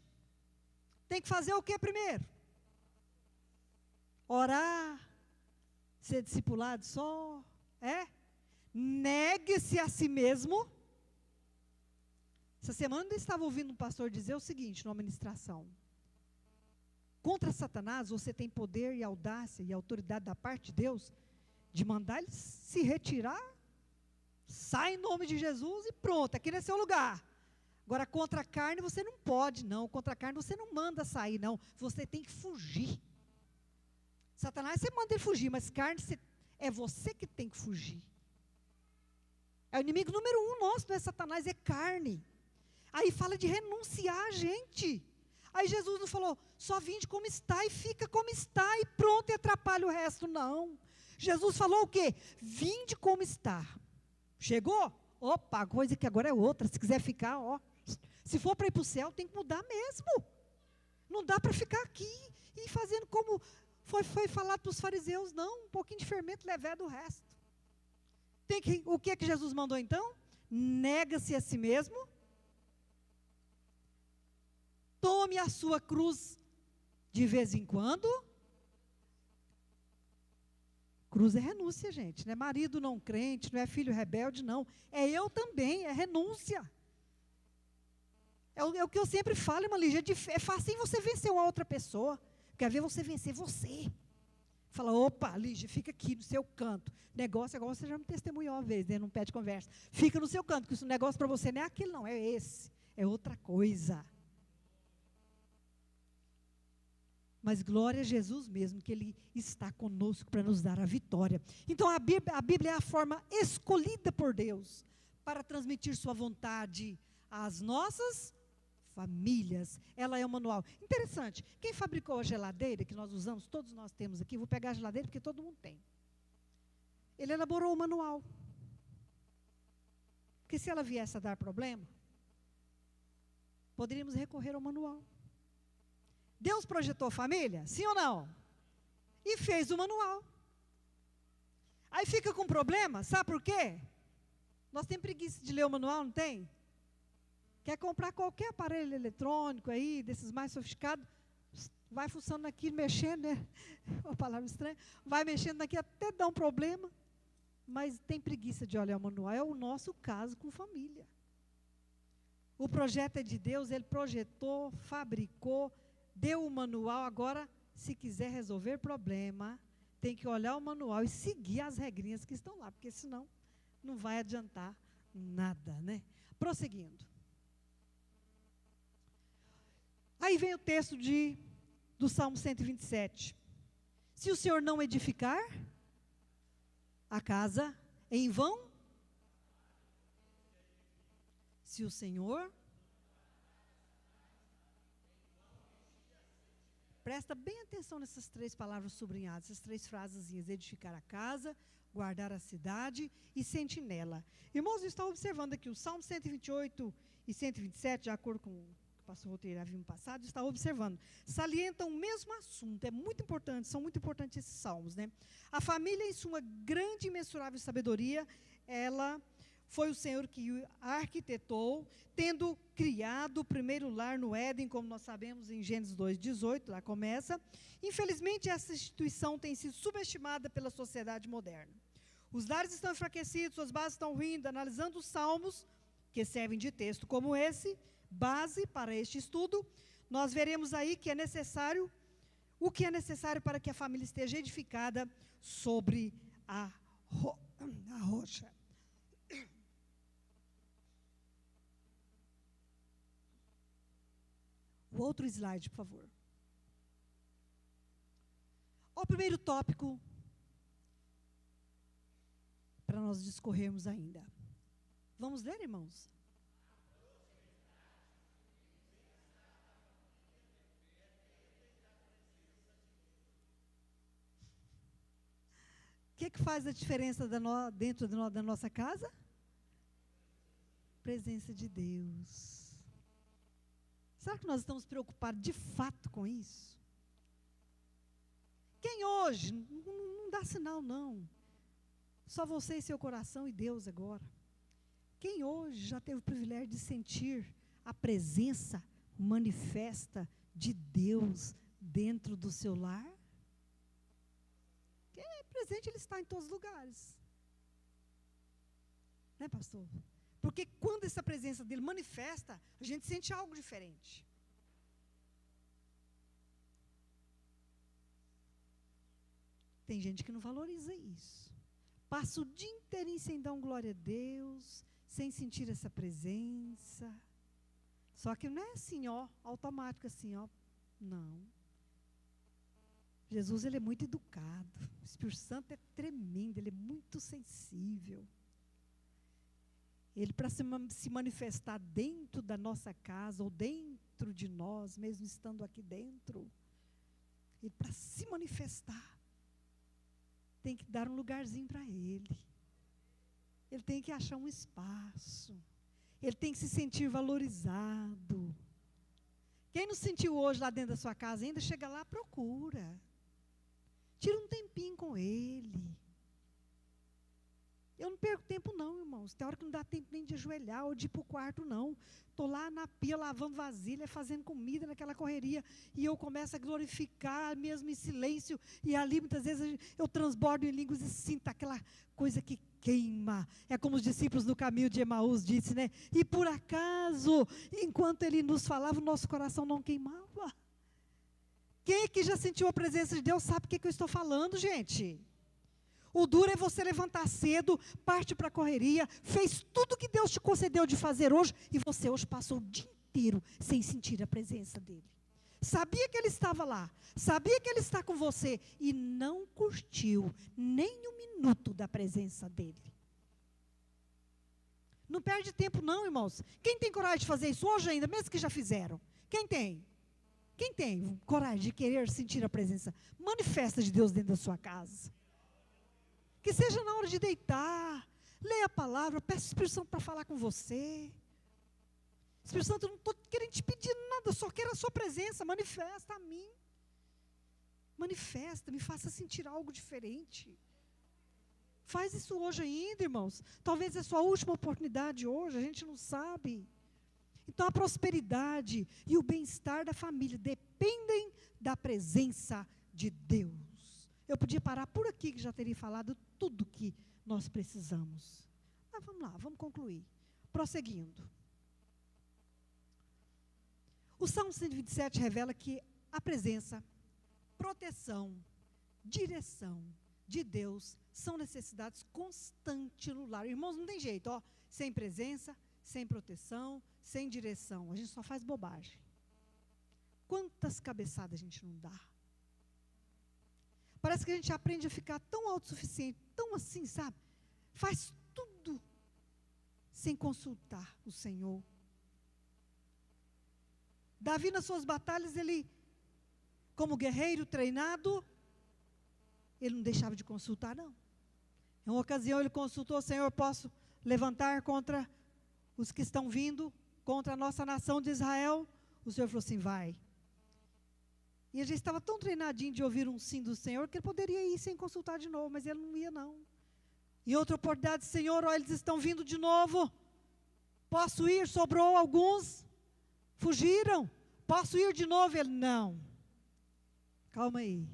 tem que fazer o que primeiro? Orar, ser discipulado só, negue-se a si mesmo. Essa semana eu estava ouvindo um pastor dizer o seguinte, numa ministração. Contra Satanás, você tem poder e audácia e autoridade da parte de Deus, de mandar ele se retirar, sai em nome de Jesus e pronto, aqui não é seu lugar. Agora, contra a carne você não pode, não. Contra a carne você não manda sair, não. Você tem que fugir. Satanás, você manda ele fugir, mas carne, é você que tem que fugir. É o inimigo número 1 nosso, não é Satanás, é carne. Aí fala de renunciar, gente. Aí Jesus não falou, só vinde como está e fica como está e pronto, e atrapalha o resto, não. Jesus falou o quê? Vinde como está. Chegou? Opa, a coisa que agora é outra. Se quiser ficar, se for para ir para o céu, tem que mudar mesmo. Não dá para ficar aqui e fazendo como foi falado para os fariseus, não. Um pouquinho de fermento levé do resto. O que é que Jesus mandou então? Nega-se a si mesmo. Tome a sua cruz de vez em quando. Cruz é renúncia, gente. Não é marido não crente, não é filho rebelde, não. É eu também, é renúncia. É o que eu sempre falo, irmã Lígia, é fácil você vencer uma outra pessoa. Quer ver você vencer você. Fala, opa, Lígia, fica aqui no seu canto. Negócio, agora você já me testemunhou uma vez, né, num pé de conversa. Fica no seu canto, que esse negócio para você não é aquilo, não, é esse. É outra coisa. Mas glória a Jesus mesmo, que Ele está conosco para nos dar a vitória. Então a Bíblia é a forma escolhida por Deus para transmitir sua vontade às nossas famílias. Ela é um manual. Interessante, quem fabricou a geladeira que nós usamos, todos nós temos aqui, vou pegar a geladeira porque todo mundo tem. Ele elaborou o manual. Porque se ela viesse a dar problema, poderíamos recorrer ao manual. Deus projetou a família? Sim ou não? E fez o manual. Aí fica com problema, sabe por quê? Nós temos preguiça de ler o manual, não tem? Quer comprar qualquer aparelho eletrônico aí, desses mais sofisticados, vai funcionando aqui, mexendo, né? Uma palavra estranha. Vai mexendo aqui até dar um problema, mas tem preguiça de olhar o manual. É o nosso caso com família. O projeto é de Deus, Ele projetou, fabricou, deu o manual. Agora, se quiser resolver problema, tem que olhar o manual e seguir as regrinhas que estão lá, porque senão não vai adiantar nada, né? Prosseguindo. Aí vem o texto do Salmo 127. Se o Senhor não edificar a casa, em vão. Se o Senhor... Presta bem atenção nessas três palavras sublinhadas, essas três frasezinhas: edificar a casa, guardar a cidade e sentinela. Irmãos, eu estava observando aqui o Salmo 128 e 127, de acordo com o que o pastor Roteiro havia me passado, estava observando. Salientam o mesmo assunto, é muito importante, são muito importantes esses salmos, né? A família, em sua grande e imensurável sabedoria, ela foi o Senhor que a arquitetou, tendo criado o primeiro lar no Éden, como nós sabemos em Gênesis 2:18, lá começa. Infelizmente, essa instituição tem sido subestimada pela sociedade moderna. Os lares estão enfraquecidos, suas bases estão ruindo. Analisando os salmos, que servem de texto como esse, base para este estudo, nós veremos aí que é necessário, o que é necessário para que a família esteja edificada sobre a rocha. O outro slide, por favor. O primeiro tópico, para nós discorrermos ainda. Vamos ler, irmãos? O que faz a diferença dentro da nossa casa? Presença de Deus. Será que nós estamos preocupados de fato com isso? Quem hoje, não dá sinal não, só você e seu coração e Deus agora. Quem hoje já teve o privilégio de sentir a presença manifesta de Deus dentro do seu lar? Quem é presente, Ele está em todos os lugares. Né, pastor? Porque quando essa presença dele manifesta, a gente sente algo diferente. Tem gente que não valoriza isso. Passa o dia inteirinho sem dar glória a Deus, sem sentir essa presença. Só que não é assim, ó, automático assim, ó. Não. Jesus, Ele é muito educado. O Espírito Santo é tremendo, Ele é muito sensível. Ele, para se manifestar dentro da nossa casa, ou dentro de nós, mesmo estando aqui dentro, Ele, para se manifestar, tem que dar um lugarzinho para Ele. Ele tem que achar um espaço. Ele tem que se sentir valorizado. Quem não sentiu hoje lá dentro da sua casa ainda, chega lá, procura. Tira um tempinho com Ele. Eu não perco tempo não, irmãos. Tem hora que não dá tempo nem de ajoelhar ou de ir para o quarto, não. Estou lá na pia, lavando vasilha, fazendo comida naquela correria. E eu começo a glorificar, mesmo em silêncio. E ali, muitas vezes, eu transbordo em línguas e sinto aquela coisa que queima. É como os discípulos no caminho de Emaús disse, né? E por acaso, enquanto Ele nos falava, o nosso coração não queimava. Quem que já sentiu a presença de Deus sabe o que eu estou falando, gente. O duro é você levantar cedo, parte para a correria, fez tudo que Deus te concedeu de fazer hoje, e você hoje passou o dia inteiro sem sentir a presença dEle. Sabia que Ele estava lá, sabia que Ele está com você, e não curtiu nem um minuto da presença dEle. Não perde tempo não, irmãos. Quem tem coragem de fazer isso hoje ainda, mesmo que já fizeram? Quem tem? Quem tem coragem de querer sentir a presença manifesta de Deus dentro da sua casa? Que seja na hora de deitar, leia a palavra, peça o Espírito Santo para falar com você. Espírito Santo, eu não estou querendo te pedir nada, só quero a sua presença, manifesta a mim. Manifesta, me faça sentir algo diferente. Faz isso hoje ainda, irmãos. Talvez é a sua última oportunidade hoje, a gente não sabe. Então a prosperidade e o bem-estar da família dependem da presença de Deus. Eu podia parar por aqui, que já teria falado tudo que nós precisamos. Mas vamos lá, vamos concluir. Prosseguindo. O Salmo 127 revela que a presença, proteção, direção de Deus são necessidades constantes no lar. Irmãos, não tem jeito, ó, sem presença, sem proteção, sem direção. A gente só faz bobagem. Quantas cabeçadas a gente não dá? Parece que a gente aprende a ficar tão autossuficiente, tão assim, sabe? Faz tudo sem consultar o Senhor. Davi, nas suas batalhas, ele, como guerreiro treinado, ele não deixava de consultar, não. Em uma ocasião, ele consultou: Senhor, posso levantar contra os que estão vindo, contra a nossa nação de Israel? O Senhor falou assim: vai. E ele já estava tão treinadinho de ouvir um sim do Senhor, que ele poderia ir sem consultar de novo, mas ele não ia, não. Em outra oportunidade: Senhor, ó, eles estão vindo de novo, posso ir? Sobrou alguns, fugiram, posso ir de novo? Ele: não, calma aí,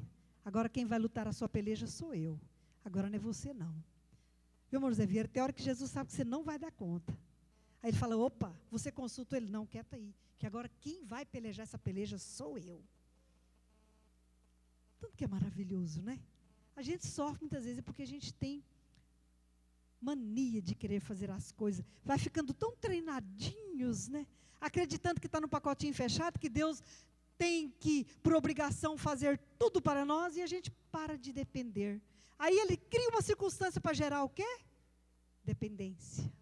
agora quem vai lutar a sua peleja sou eu, agora não é você não. Viu, irmão José Vieira, tem hora que Jesus sabe que você não vai dar conta. Aí ele fala: opa, você consultou? Ele: não, quieta aí, que agora quem vai pelejar essa peleja sou eu. Tanto que é maravilhoso, né? A gente sofre muitas vezes porque a gente tem mania de querer fazer as coisas. Vai ficando tão treinadinhos, né? Acreditando que está no pacotinho fechado, que Deus tem que, por obrigação, fazer tudo para nós, e a gente para de depender. Aí ele cria uma circunstância para gerar o quê? Dependência.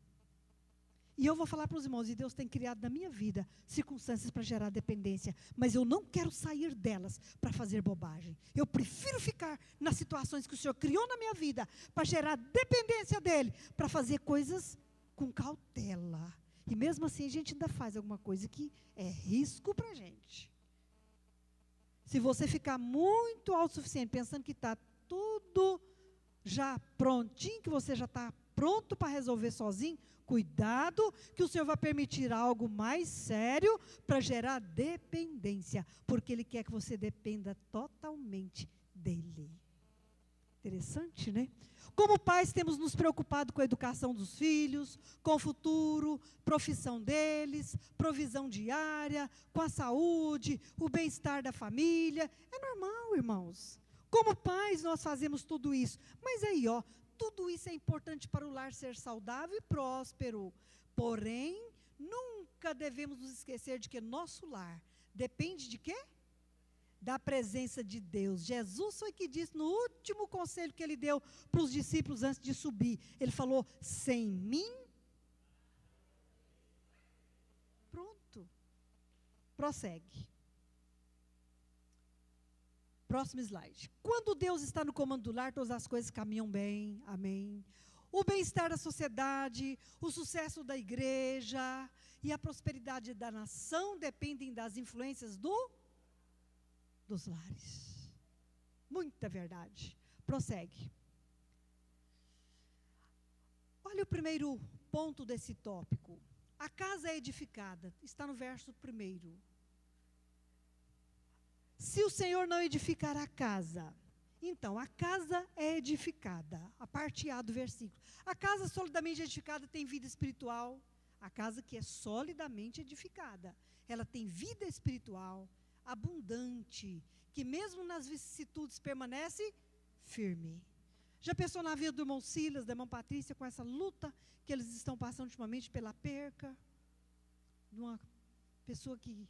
E eu vou falar para os irmãos, e Deus tem criado na minha vida circunstâncias para gerar dependência, mas eu não quero sair delas para fazer bobagem. Eu prefiro ficar nas situações que o Senhor criou na minha vida para gerar dependência dEle, para fazer coisas com cautela. E mesmo assim a gente ainda faz alguma coisa que é risco para a gente. Se você ficar muito autossuficiente, pensando que está tudo já prontinho, que você já está pronto para resolver sozinho, cuidado que o Senhor vai permitir algo mais sério para gerar dependência, porque Ele quer que você dependa totalmente dEle. Interessante, né? Como pais, temos nos preocupado com a educação dos filhos, com o futuro, profissão deles, provisão diária, com a saúde, o bem-estar da família. É normal, irmãos. Como pais, nós fazemos tudo isso. Mas aí, ó, tudo isso é importante para o lar ser saudável e próspero. Porém, nunca devemos nos esquecer de que nosso lar depende de quê? Da presença de Deus. Jesus foi que disse no último conselho que Ele deu para os discípulos antes de subir. Ele falou: sem mim. Pronto. Prossegue. Próximo slide. Quando Deus está no comando do lar, todas as coisas caminham bem. Amém. O bem-estar da sociedade, o sucesso da igreja e a prosperidade da nação dependem das influências dos lares. Muita verdade. Prossegue. Olha o primeiro ponto desse tópico. A casa é edificada. Está no verso 1. Se o Senhor não edificar a casa, então a casa é edificada. A parte A do versículo. A casa solidamente edificada tem vida espiritual. A casa que é solidamente edificada, ela tem vida espiritual abundante, que mesmo nas vicissitudes permanece firme. Já pensou na vida do irmão Silas, da irmã Patrícia, com essa luta que eles estão passando ultimamente pela perca de uma pessoa que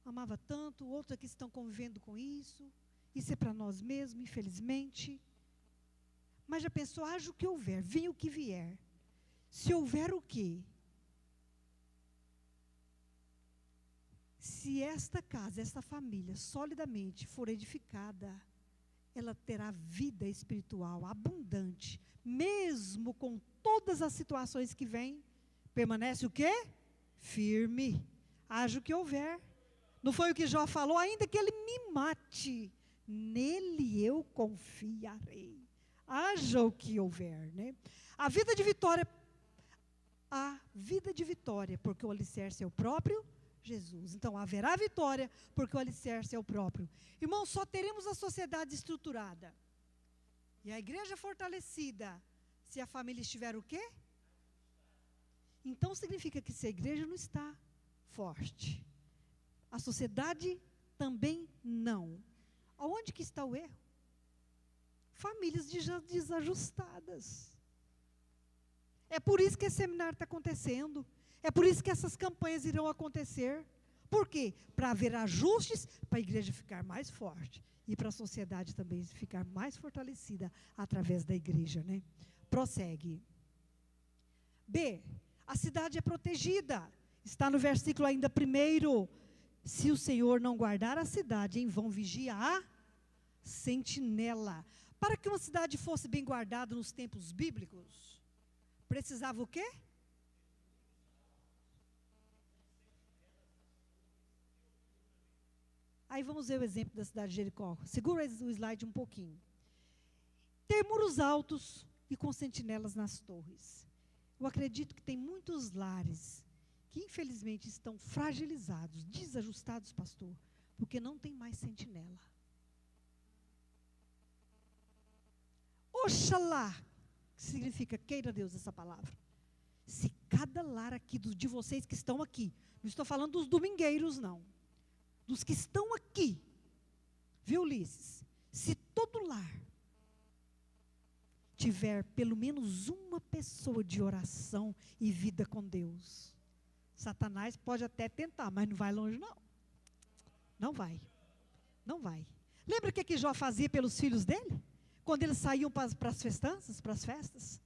amava tanto, outros aqui estão convivendo com isso. Isso é para nós mesmos, infelizmente. Mas já pensou, haja o que houver, venha o que vier. Se houver o quê? Se esta casa, esta família, solidamente for edificada, ela terá vida espiritual abundante, mesmo com todas as situações que vêm, permanece o quê? Firme, haja o que houver. Não foi o que Jó falou? Ainda que ele me mate, nele eu confiarei. Haja o que houver, né? A vida de vitória, porque o alicerce é o próprio Jesus. Então, haverá vitória, porque o alicerce é o próprio. Irmão, só teremos a sociedade estruturada e a igreja fortalecida se a família estiver o quê? Então, significa que se a igreja não está forte, a sociedade também não. Aonde que está o erro? Famílias desajustadas. É por isso que esse seminário está acontecendo. É por isso que essas campanhas irão acontecer. Por quê? Para haver ajustes, para a igreja ficar mais forte. E para a sociedade também ficar mais fortalecida através da igreja, né? Prossegue. B, a cidade é protegida. Está no versículo ainda 1. Se o Senhor não guardar a cidade, em vão vigia a sentinela. Para que uma cidade fosse bem guardada nos tempos bíblicos, precisava o quê? Aí vamos ver o exemplo da cidade de Jericó. Segura o slide um pouquinho. Ter muros altos e com sentinelas nas torres. Eu acredito que tem muitos lares que infelizmente estão fragilizados, desajustados, pastor, porque não tem mais sentinela. Oxalá, que significa queira Deus essa palavra. Se cada lar aqui, de vocês que estão aqui, não estou falando dos domingueiros não, dos que estão aqui, viu, Ulisses? Se todo lar tiver pelo menos uma pessoa de oração e vida com Deus, Satanás pode até tentar, mas não vai longe não. Não vai. Não vai. Lembra o que Jó fazia pelos filhos dele? Quando eles saíam para as festanças, para as festas?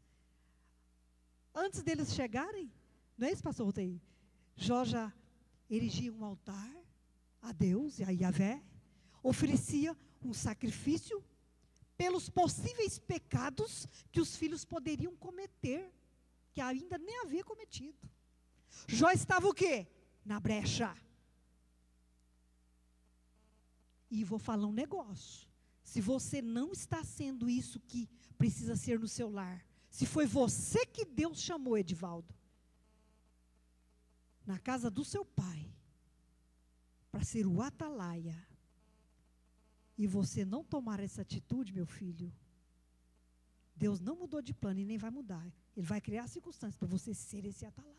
Antes deles chegarem, não é isso, pastor Rotei? Jó já erigia um altar a Deus e a Yahvé, oferecia um sacrifício pelos possíveis pecados que os filhos poderiam cometer, que ainda nem havia cometido. Jó estava o quê? Na brecha. E vou falar um negócio. Se você não está sendo isso que precisa ser no seu lar, se foi você que Deus chamou, Edivaldo, na casa do seu pai, para ser o atalaia, e você não tomar essa atitude, meu filho, Deus não mudou de plano e nem vai mudar. Ele vai criar circunstâncias para você ser esse atalaia.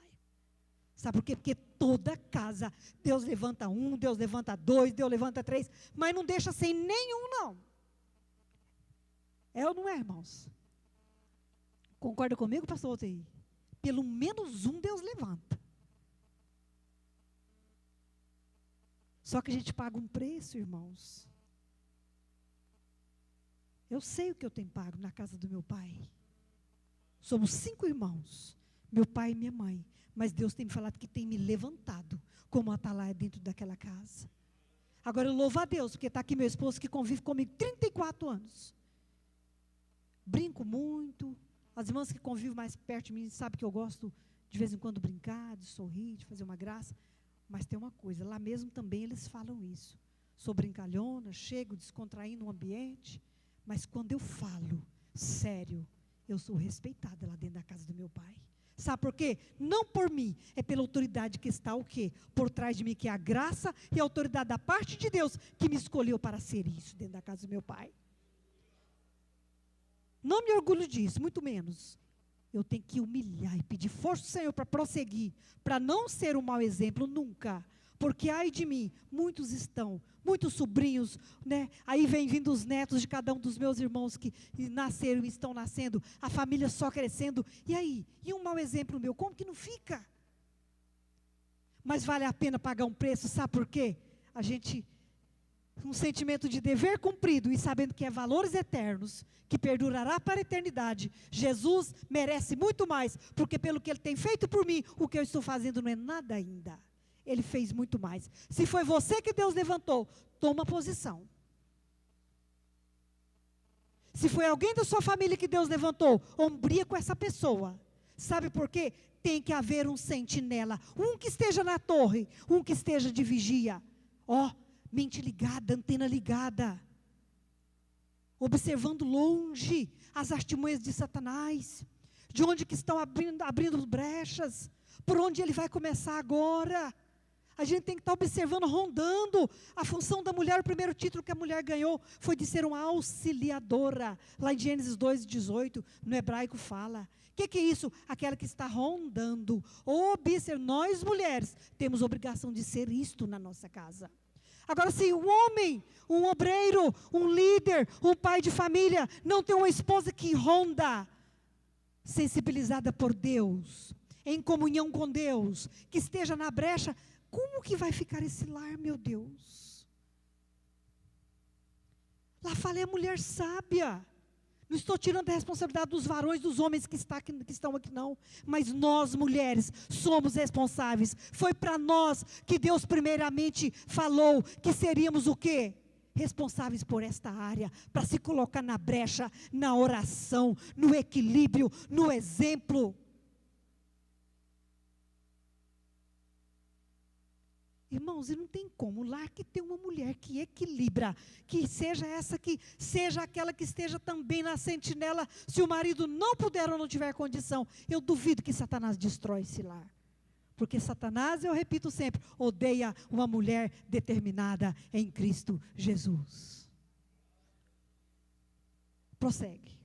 Sabe por quê? Porque toda casa, Deus levanta um, Deus levanta dois, Deus levanta três, mas não deixa sem nenhum, não. É ou não é, irmãos? Concorda comigo, pastor Otei? Pelo menos um Deus levanta. Só que a gente paga um preço, irmãos. Eu sei o que eu tenho pago na casa do meu pai. Somos 5 irmãos, meu pai e minha mãe. Mas Deus tem me falado que tem me levantado como atalaia dentro daquela casa. Agora eu louvo a Deus, porque está aqui meu esposo que convive comigo 34 anos. Brinco muito. As irmãs que convivem mais perto de mim sabem que eu gosto de vez em quando brincar, de sorrir, de fazer uma graça. Mas tem uma coisa, lá mesmo também eles falam isso. Sou brincalhona, chego descontraindo o ambiente. Mas quando eu falo sério, eu sou respeitada lá dentro da casa do meu pai. Sabe por quê? Não por mim, é pela autoridade que está o quê? Por trás de mim, que é a graça e a autoridade da parte de Deus, que me escolheu para ser isso dentro da casa do meu pai. Não me orgulho disso, muito menos. Eu tenho que humilhar e pedir força ao Senhor para prosseguir, para não ser um mau exemplo nunca. Porque, ai de mim, muitos sobrinhos, né? Aí vem vindo os netos de cada um dos meus irmãos que nasceram e estão nascendo, a família só crescendo. E aí? E um mau exemplo meu, como que não fica? Mas vale a pena pagar um preço, sabe por quê? A gente um sentimento de dever cumprido e sabendo que é valores eternos, que perdurará para a eternidade, Jesus merece muito mais, porque pelo que Ele tem feito por mim, o que eu estou fazendo não é nada ainda. Ele fez muito mais. Se foi você que Deus levantou, toma posição. Se foi alguém da sua família que Deus levantou, ombria com essa pessoa. Sabe por quê? Tem que haver um sentinela, um que esteja na torre, um que esteja de vigia. Mente ligada, antena ligada. Observando longe as artimanhas de Satanás. De onde que estão abrindo brechas. Por onde ele vai começar agora. A gente tem que estar observando, rondando. A função da mulher, o primeiro título que a mulher ganhou foi de ser uma auxiliadora. Lá em Gênesis 2:18, no hebraico fala. O que é isso? Aquela que está rondando. Nós mulheres temos obrigação de ser isto na nossa casa. Agora, se um homem, um obreiro, um líder, um pai de família, não tem uma esposa que ronda, sensibilizada por Deus, em comunhão com Deus, que esteja na brecha, como que vai ficar esse lar, meu Deus? Lá fala, é a mulher sábia. Não estou tirando a responsabilidade dos varões, dos homens que estão aqui, não. Mas nós, mulheres, somos responsáveis. Foi para nós que Deus primeiramente falou que seríamos o quê? Responsáveis por esta área, para se colocar na brecha, na oração, no equilíbrio, no exemplo. Irmãos, e não tem como, lá que tem uma mulher que equilibra, que seja essa que, seja aquela que esteja também na sentinela, se o marido não puder ou não tiver condição, eu duvido que Satanás destrói esse lar. Porque Satanás, eu repito sempre, odeia uma mulher determinada em Cristo Jesus. Prossegue.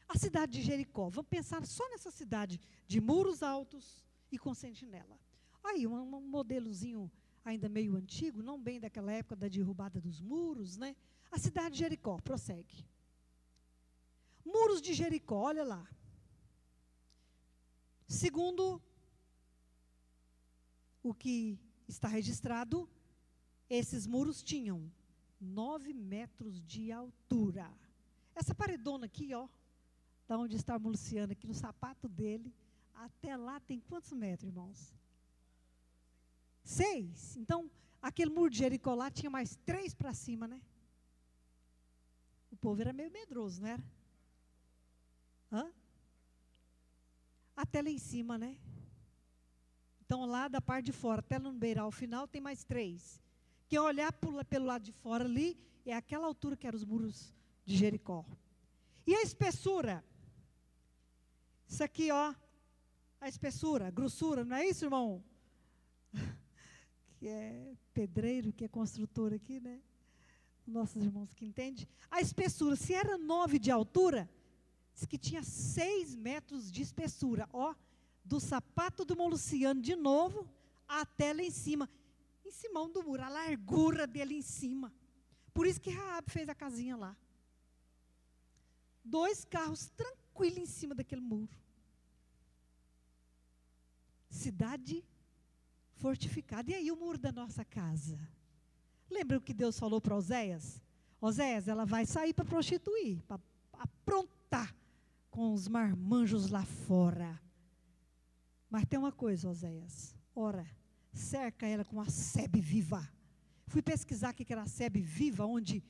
A cidade de Jericó, vamos pensar só nessa cidade de muros altos e com sentinela. Aí, um modelozinho ainda meio antigo, não bem daquela época da derrubada dos muros, né? A cidade de Jericó, prossegue. Muros de Jericó, olha lá. Segundo o que está registrado, esses muros tinham 9 metros de altura. Essa paredona aqui, da onde está o Luciano, aqui no sapato dele, até lá tem quantos metros, irmãos? 6. Então, aquele muro de Jericó lá tinha mais 3 para cima, né? O povo era meio medroso, não era? Até lá em cima, né? Então, lá da parte de fora, até no beiral final, tem mais 3. Quem olhar pelo lado de fora ali, é aquela altura que eram os muros de Jericó. E a espessura? Isso aqui, a espessura, a grossura, não é isso, irmão? Que é pedreiro, que é construtor aqui, né? Nossos irmãos que entendem. A espessura, se era 9 de altura, diz que tinha 6 metros de espessura. Do sapato do Luciano de novo, até lá em cima do muro, a largura dele em cima. Por isso que Raabe fez a casinha lá. 2 carros tranquilos em cima daquele muro. Cidade fortificada. E aí o muro da nossa casa? Lembra o que Deus falou para Oséias? Oséias, ela vai sair para prostituir, para aprontar com os marmanjos lá fora. Mas tem uma coisa, Oséias. Ora, cerca ela com a sebe viva. Fui pesquisar o que era a sebe viva, onde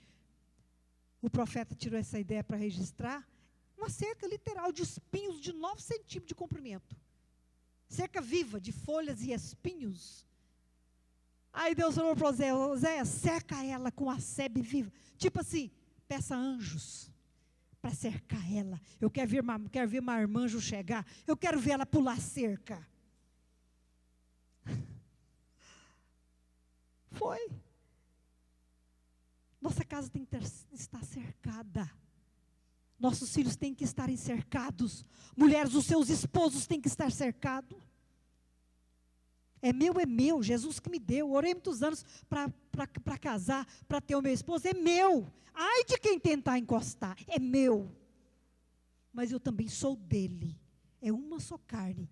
o profeta tirou essa ideia para registrar. Uma cerca literal de espinhos de 9 centímetros de comprimento. Cerca viva, de folhas e espinhos. Aí Deus falou para Oséias, cerca ela com a sebe viva. Tipo assim, peça anjos para cercar ela. Eu quero ver marmanjo chegar. Eu quero ver ela pular cerca. Foi. Nossa casa tem que estar cercada. Nossos filhos têm que estarem cercados. Mulheres, os seus esposos têm que estar cercados. É meu. Jesus que me deu. Orei muitos anos para casar, para ter o meu esposo. É meu. Ai de quem tentar encostar. É meu. Mas eu também sou dele. É uma só carne.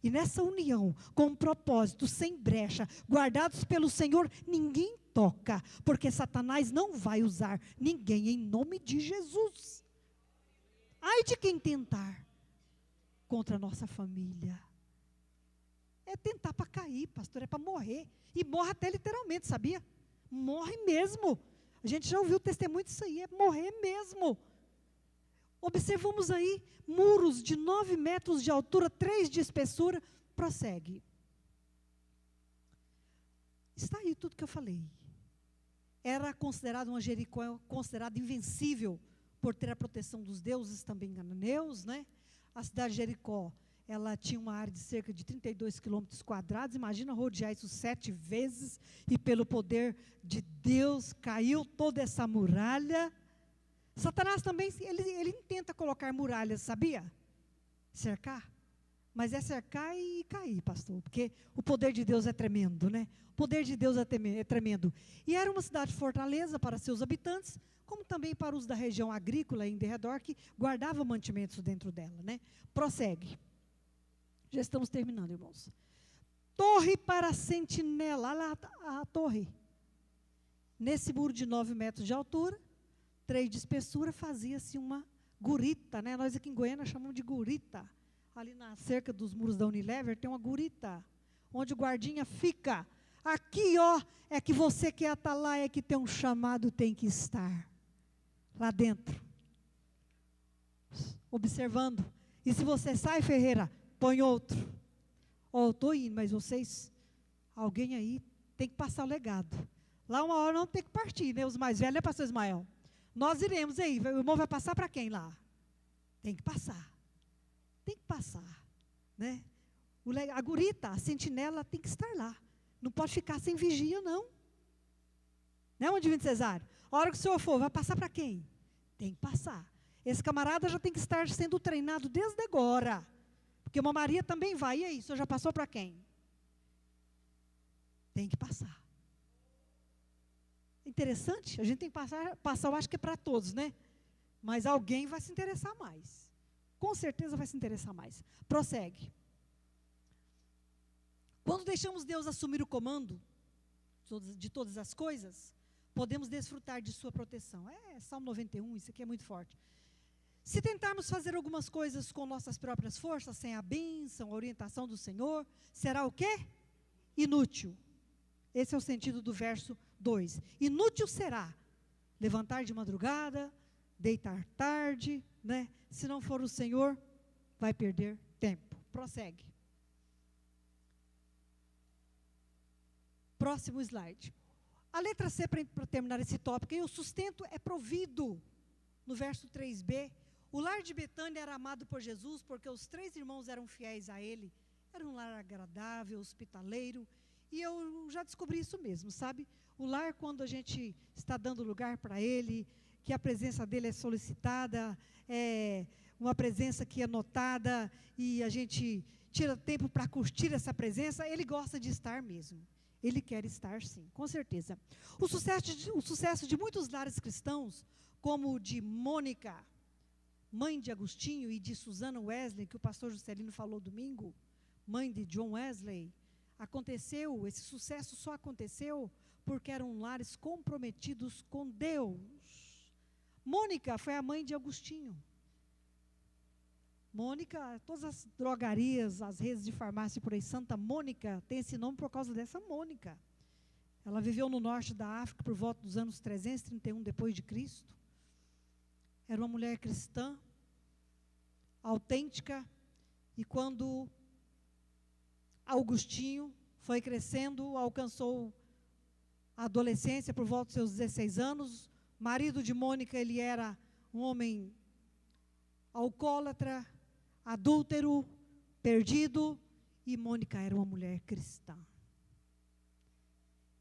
E nessa união, com um propósito, sem brecha, guardados pelo Senhor, ninguém toca, porque Satanás não vai usar ninguém em nome de Jesus. Ai de quem tentar contra a nossa família. É tentar para cair, pastor, é para morrer. E morre até literalmente, sabia? Morre mesmo. A gente já ouviu o testemunho disso aí, é morrer mesmo. Observamos aí muros de 9 metros de altura, 3 de espessura. Prossegue. Está aí tudo que eu falei. Era considerado uma Jericó, considerada invencível, por ter a proteção dos deuses também cananeus, né? A cidade de Jericó, ela tinha uma área de cerca de 32 quilômetros quadrados. Imagina rodear isso 7 vezes, e pelo poder de Deus, caiu toda essa muralha. Satanás também, ele intenta colocar muralhas, sabia? Cercar. Mas é cercar e cair, pastor, porque o poder de Deus é tremendo, né? O poder de Deus é tremendo. E era uma cidade fortaleza para seus habitantes, como também para os da região agrícola em derredor, que guardava mantimentos dentro dela, né? Prossegue. Já estamos terminando, irmãos. Torre para a sentinela, olha lá a torre. Nesse muro de 9 metros de altura, 3 de espessura, fazia-se uma gurita, né? Nós aqui em Goiânia chamamos de gurita. Ali na cerca dos muros da Unilever tem uma gurita, onde o guardinha fica. Aqui, ó, é que você que é atalaia, que tem um chamado, tem que estar lá dentro, observando. E se você sai, Ferreira, põe outro. Ó, eu estou indo, mas vocês, alguém aí tem que passar o legado. Lá uma hora não tem que partir, né? Os mais velhos, né, pastor Ismael? Nós iremos aí, o irmão vai passar para quem lá? Tem que passar. Tem que passar, né? A gurita, a sentinela tem que estar lá. Não pode ficar sem vigia, não. Né, irmão Divino Cesário? A hora que o senhor for, vai passar para quem? Tem que passar. Esse camarada já tem que estar sendo treinado desde agora. Porque uma Maria também vai. E aí, o senhor já passou para quem? Tem que passar. Interessante, a gente tem que passar, eu acho que é para todos, né? Mas alguém vai se interessar mais. Com certeza vai se interessar mais. Prossegue. Quando deixamos Deus assumir o comando de todas as coisas, podemos desfrutar de sua proteção. Salmo 91, isso aqui é muito forte. Se tentarmos fazer algumas coisas com nossas próprias forças, sem a bênção, a orientação do Senhor, será o quê? Inútil. Esse é o sentido do verso 2. Inútil será levantar de madrugada, deitar tarde, né? Se não for o Senhor, vai perder tempo. Prossegue. Próximo slide. A letra C, para terminar esse tópico, e o sustento é provido. No verso 3b, o lar de Betânia era amado por Jesus, porque os 3 irmãos eram fiéis a ele. Era um lar agradável, hospitaleiro, e eu já descobri isso mesmo, sabe? O lar, quando a gente está dando lugar para ele, que a presença dele é solicitada, é uma presença que é notada, e a gente tira tempo para curtir essa presença, ele gosta de estar mesmo. Ele quer estar, sim, com certeza. O sucesso de muitos lares cristãos, como o de Mônica, mãe de Agostinho, e de Susana Wesley, que o pastor Juscelino falou domingo, mãe de John Wesley, esse sucesso só aconteceu porque eram lares comprometidos com Deus. Mônica foi a mãe de Agostinho. Mônica, todas as drogarias, as redes de farmácia por aí, Santa Mônica, tem esse nome por causa dessa Mônica. Ela viveu no norte da África por volta dos anos 331 depois de Cristo. Era uma mulher cristã, autêntica, e quando Agostinho foi crescendo, alcançou a adolescência por volta dos seus 16 anos, marido de Mônica, ele era um homem alcoólatra, adúltero, perdido, e Mônica era uma mulher cristã.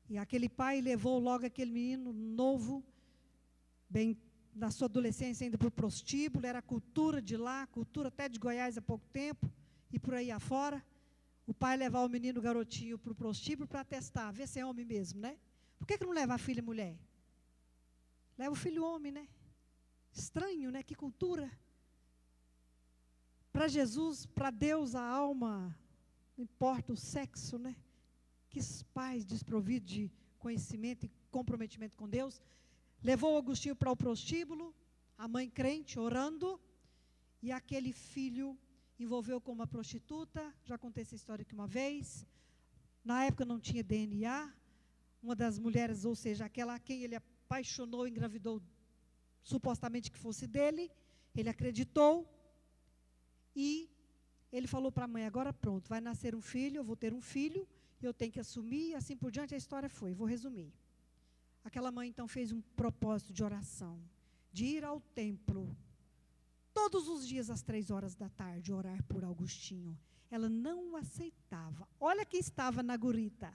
E aquele pai levou logo aquele menino novo, bem na sua adolescência ainda para o prostíbulo, era a cultura de lá, cultura até de Goiás há pouco tempo, e por aí afora. O pai levar o menino, o garotinho, para o prostíbulo para testar, ver se é homem mesmo, né? Por que não leva a filha mulher? Leva o filho homem, né? Estranho, né? Que cultura. Para Jesus, para Deus, a alma, não importa o sexo, né? Que pais desprovidos de conhecimento e comprometimento com Deus, levou o Agostinho para o prostíbulo, a mãe crente, orando, e aquele filho envolveu com uma prostituta. Já contei essa história aqui uma vez. Na época não tinha DNA, uma das mulheres, ou seja, aquela a quem ele apaixonou, engravidou, supostamente que fosse dele, ele acreditou, e ele falou para a mãe, agora pronto, vai nascer um filho, eu vou ter um filho, eu tenho que assumir, e assim por diante a história foi, vou resumir. Aquela mãe então fez um propósito de oração, de ir ao templo, todos os dias às 3h, orar por Agostinho. Ela não aceitava. Olha quem estava na gurita,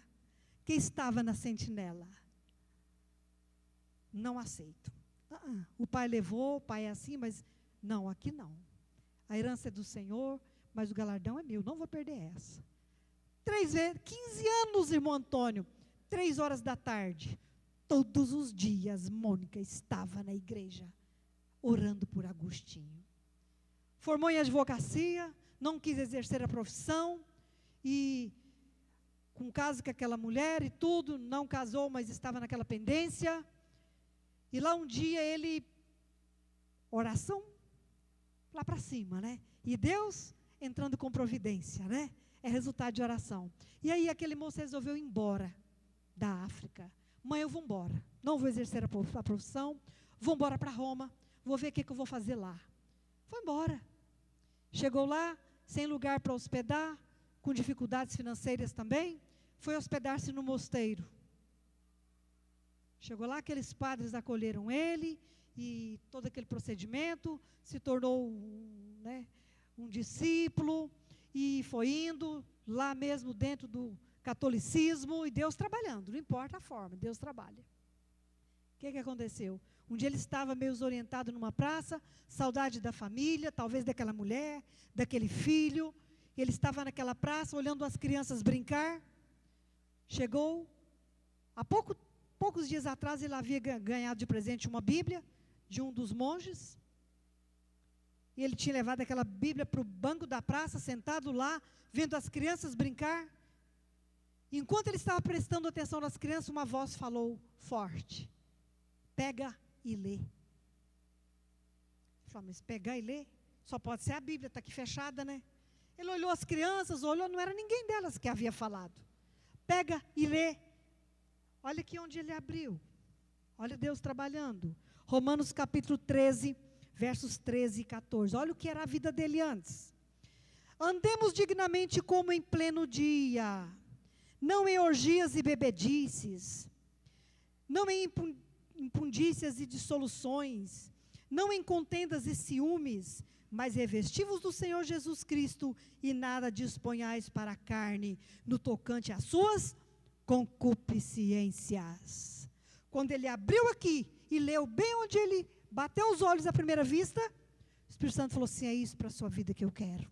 quem estava na sentinela. Não aceito. O pai levou, o pai é assim, mas não, aqui não. A herança é do Senhor, mas o galardão é meu, não vou perder essa. 15 anos, irmão Antônio, 3h, todos os dias, Mônica estava na igreja, orando por Agostinho. Formou em advocacia, não quis exercer a profissão, e com caso com aquela mulher e tudo, não casou, mas estava naquela pendência. E lá um dia ele, oração lá para cima, né? E Deus entrando com providência, né? É resultado de oração. E aí aquele moço resolveu ir embora da África. Mãe, eu vou embora, não vou exercer a profissão, vou embora para Roma, vou ver o que eu vou fazer lá. Foi embora. Chegou lá, sem lugar para hospedar, com dificuldades financeiras também, foi hospedar-se no mosteiro. Chegou lá, aqueles padres acolheram ele, e todo aquele procedimento, se tornou um discípulo, e foi indo lá mesmo dentro do catolicismo, e Deus trabalhando, não importa a forma, Deus trabalha. O que aconteceu? Um dia ele estava meio desorientado numa praça, saudade da família, talvez daquela mulher, daquele filho. Ele estava naquela praça, olhando as crianças brincar. Chegou, há poucos dias atrás, ele havia ganhado de presente uma Bíblia, de um dos monges. E ele tinha levado aquela Bíblia para o banco da praça, sentado lá, vendo as crianças brincar. Enquanto ele estava prestando atenção nas crianças, uma voz falou forte: pega e lê. Ele falou, mas pegar e ler? Só pode ser a Bíblia, está aqui fechada, né? Ele olhou as crianças, olhou, não era ninguém delas que havia falado. Pega e lê. Olha aqui onde ele abriu. Olha Deus trabalhando. Romanos capítulo 13, versos 13 e 14. Olha o que era a vida dele antes. Andemos dignamente como em pleno dia, não em orgias e bebedices, não em impundícias e dissoluções, não em contendas e ciúmes, mas revestivos do Senhor Jesus Cristo, e nada disponhais para a carne, no tocante às suas concupiscências. Quando ele abriu aqui, e leu bem onde ele bateu os olhos à primeira vista, o Espírito Santo falou assim, é isso para a sua vida que eu quero,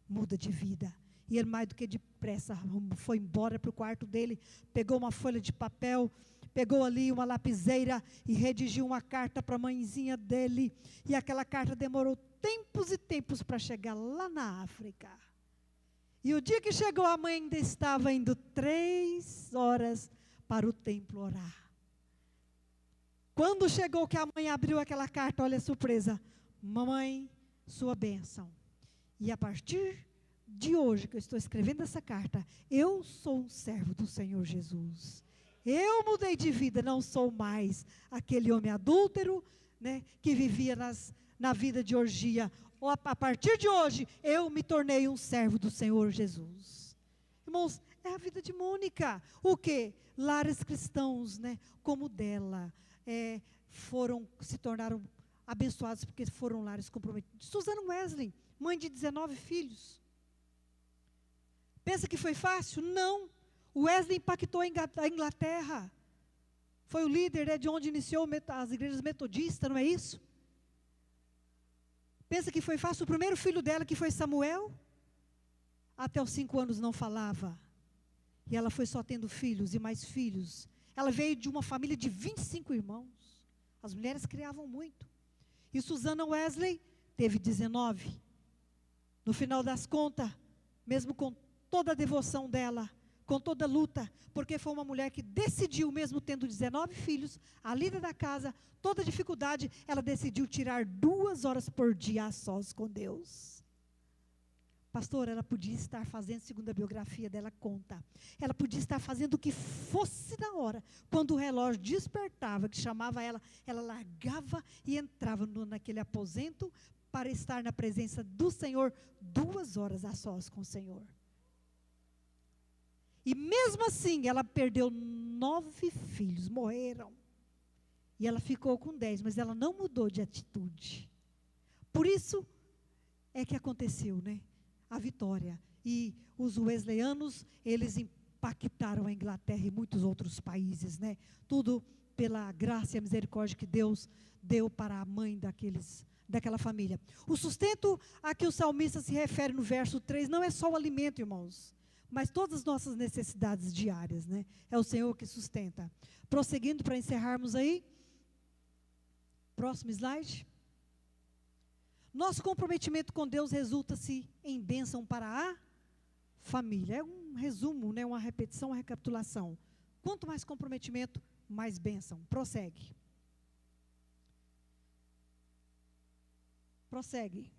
muda de vida. E ele mais do que depressa foi embora para o quarto dele, pegou uma folha de papel, pegou ali uma lapiseira e redigiu uma carta para a mãezinha dele. E aquela carta demorou tempos e tempos para chegar lá na África. E o dia que chegou, a mãe ainda estava indo 3 horas para o templo orar. Quando chegou que a mãe abriu aquela carta, olha a surpresa. Mamãe, sua bênção. E a partir de hoje que eu estou escrevendo essa carta, eu sou um servo do Senhor Jesus. Eu mudei de vida, não sou mais aquele homem adúltero, né, que vivia na vida de orgia. A partir de hoje, eu me tornei um servo do Senhor Jesus. Irmãos, é a vida de Mônica. O quê? Lares cristãos, né, como o dela, se tornaram abençoados porque foram lares comprometidos. Susana Wesley, mãe de 19 filhos. Pensa que foi fácil? Não. Wesley impactou a Inglaterra. Foi o líder, de onde iniciou as igrejas metodistas, não é isso? Pensa que foi fácil? O primeiro filho dela, que foi Samuel, até os 5 anos não falava. E ela foi só tendo filhos e mais filhos. Ela veio de uma família de 25 irmãos. As mulheres criavam muito. E Susana Wesley teve 19. No final das contas, mesmo com toda a devoção dela, com toda luta, porque foi uma mulher que decidiu, mesmo tendo 19 filhos, a líder da casa, toda dificuldade, ela decidiu tirar 2 horas por dia a sós com Deus. Pastor, ela podia estar fazendo, segundo a biografia dela conta, ela podia estar fazendo o que fosse na hora. Quando o relógio despertava, que chamava ela, ela largava e entrava naquele aposento para estar na presença do Senhor 2 horas a sós com o Senhor. E mesmo assim, ela perdeu 9 filhos, morreram. E ela ficou com 10, mas ela não mudou de atitude. Por isso é que aconteceu, né? A vitória. E os wesleyanos, eles impactaram a Inglaterra e muitos outros países, né? Tudo pela graça e a misericórdia que Deus deu para a mãe daquela família. O sustento a que o salmista se refere no verso 3 não é só o alimento, irmãos, mas todas as nossas necessidades diárias, né? É o Senhor que sustenta. Prosseguindo para encerrarmos aí. Próximo slide. Nosso comprometimento com Deus resulta-se em bênção para a família. É um resumo, né? Uma repetição, uma recapitulação. Quanto mais comprometimento, mais bênção. Prossegue. Prossegue.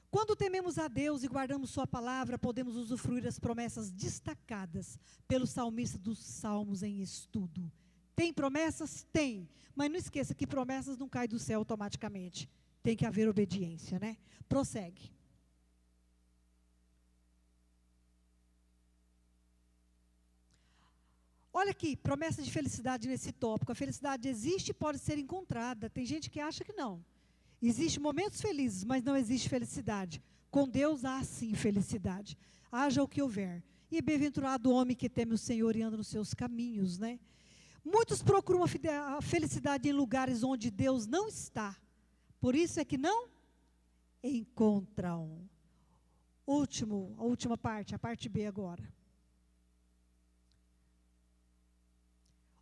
Quando tememos a Deus e guardamos sua palavra, podemos usufruir das promessas destacadas pelo salmista dos Salmos em estudo. Tem promessas? Tem. Mas não esqueça que promessas não caem do céu automaticamente. Tem que haver obediência, né? Prossegue. Olha aqui, promessa de felicidade nesse tópico. A felicidade existe e pode ser encontrada. Tem gente que acha que não. Existem momentos felizes, mas não existe felicidade. Com Deus há sim felicidade. Haja o que houver. E bem-aventurado o homem que teme o Senhor e anda nos seus caminhos, né? Muitos procuram a felicidade em lugares onde Deus não está. Por isso é que não encontram. A última parte, a parte B agora.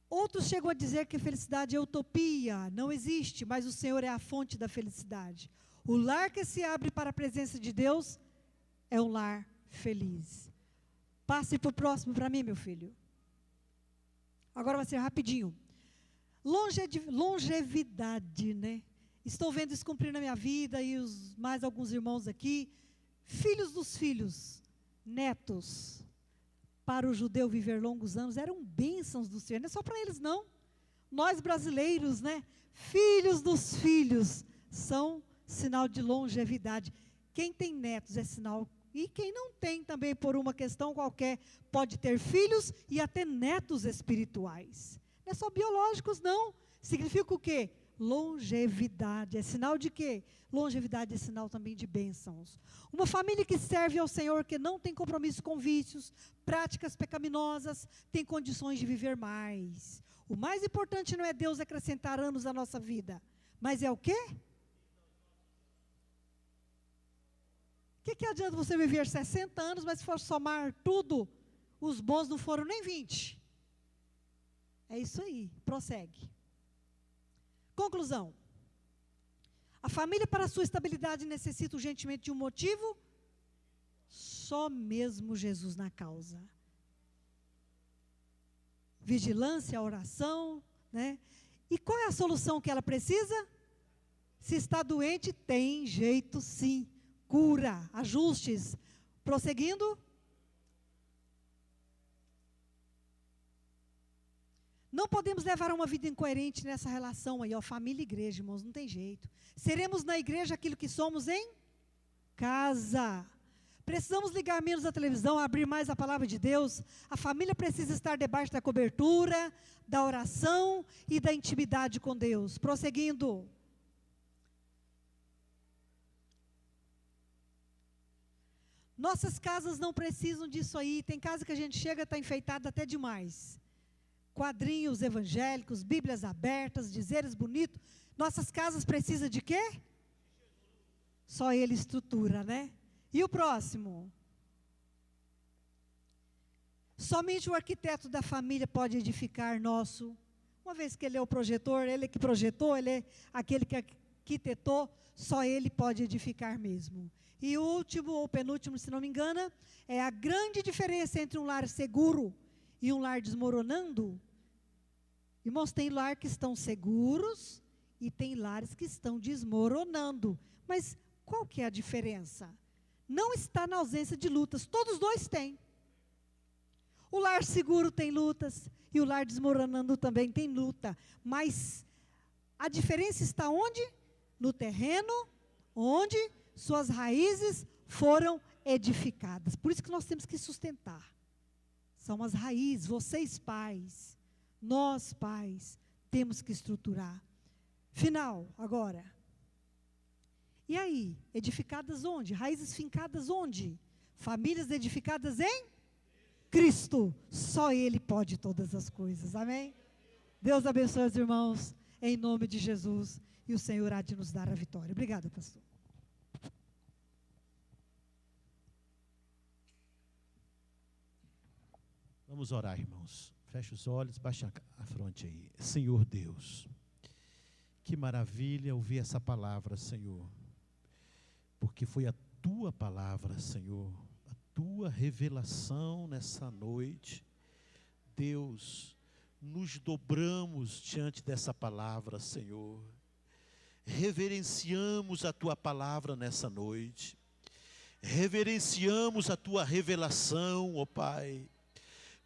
Outros chegam a dizer que a felicidade é utopia, não existe, mas o Senhor é a fonte da felicidade. O lar que se abre para a presença de Deus é um lar feliz. Passe para o próximo para mim, meu filho. Agora vai ser rapidinho. Longevidade, né? Estou vendo isso cumprir na minha vida e mais alguns irmãos aqui. Filhos dos filhos, netos. Para o judeu viver longos anos eram bênçãos do Senhor, não é só para eles não. Nós brasileiros, né? Filhos dos filhos são sinal de longevidade. Quem tem netos é sinal, e quem não tem também por uma questão qualquer, pode ter filhos e até netos espirituais. Não é só biológicos não, significa o quê? Longevidade, é sinal de quê? Longevidade é sinal também de bênçãos. Uma família que serve ao Senhor, que não tem compromisso com vícios, práticas pecaminosas, tem condições de viver mais. O mais importante não é Deus acrescentar anos à nossa vida, mas é o quê? O que adianta você viver 60 anos, mas se for somar tudo, os bons não foram nem 20. É isso aí, prossegue. Conclusão. A família para sua estabilidade necessita urgentemente de um motivo? Só mesmo Jesus na causa. Vigilância, oração, né? E qual é a solução que ela precisa? Se está doente, tem jeito sim. Cura, ajustes. Prosseguindo. Não podemos levar uma vida incoerente nessa relação aí, ó, família e igreja, irmãos, não tem jeito. Seremos na igreja aquilo que somos em casa. Precisamos ligar menos a televisão, abrir mais a palavra de Deus. A família precisa estar debaixo da cobertura, da oração e da intimidade com Deus. Prosseguindo. Nossas casas não precisam disso aí. Tem casa que a gente chega e está enfeitada até demais. Quadrinhos evangélicos, bíblias abertas, dizeres bonitos. Nossas casas precisam de quê? Só Ele estrutura, né? E o próximo? Somente o arquiteto da família pode edificar nosso. Uma vez que ele é o projetor, ele é que projetou, ele é aquele que arquitetou, só Ele pode edificar mesmo. E o último, ou penúltimo, se não me engano, é a grande diferença entre um lar seguro e um lar desmoronando. Irmãos, tem lar que estão seguros e tem lares que estão desmoronando. Mas qual que é a diferença? Não está na ausência de lutas, todos dois têm. O lar seguro tem lutas e o lar desmoronando também tem luta. Mas a diferença está onde? No terreno onde suas raízes foram edificadas. Por isso que nós temos que sustentar. São as raízes, vocês pais, nós pais, temos que estruturar. Final, agora. E aí, edificadas onde? Raízes fincadas onde? Famílias edificadas em Cristo. Só Ele pode todas as coisas, amém? Deus abençoe os irmãos, em nome de Jesus, e o Senhor há de nos dar a vitória. Obrigada, pastor. Vamos orar, irmãos. Feche os olhos, baixe a fronte aí. Senhor Deus, que maravilha ouvir essa palavra, Senhor. Porque foi a Tua palavra, Senhor, a Tua revelação nessa noite. Deus, nos dobramos diante dessa palavra, Senhor. Reverenciamos a Tua palavra nessa noite. Reverenciamos a Tua revelação, ó Pai.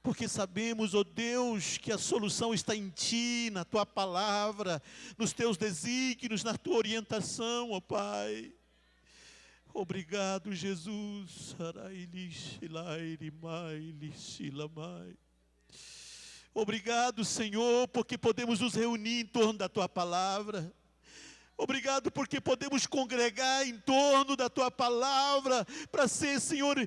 Porque sabemos, ó Deus, que a solução está em Ti, na Tua palavra, nos Teus desígnios, na Tua orientação, ó Pai. Obrigado, Jesus. Obrigado, Senhor, porque podemos nos reunir em torno da Tua palavra. Obrigado porque podemos congregar em torno da Tua palavra, para ser, Senhor,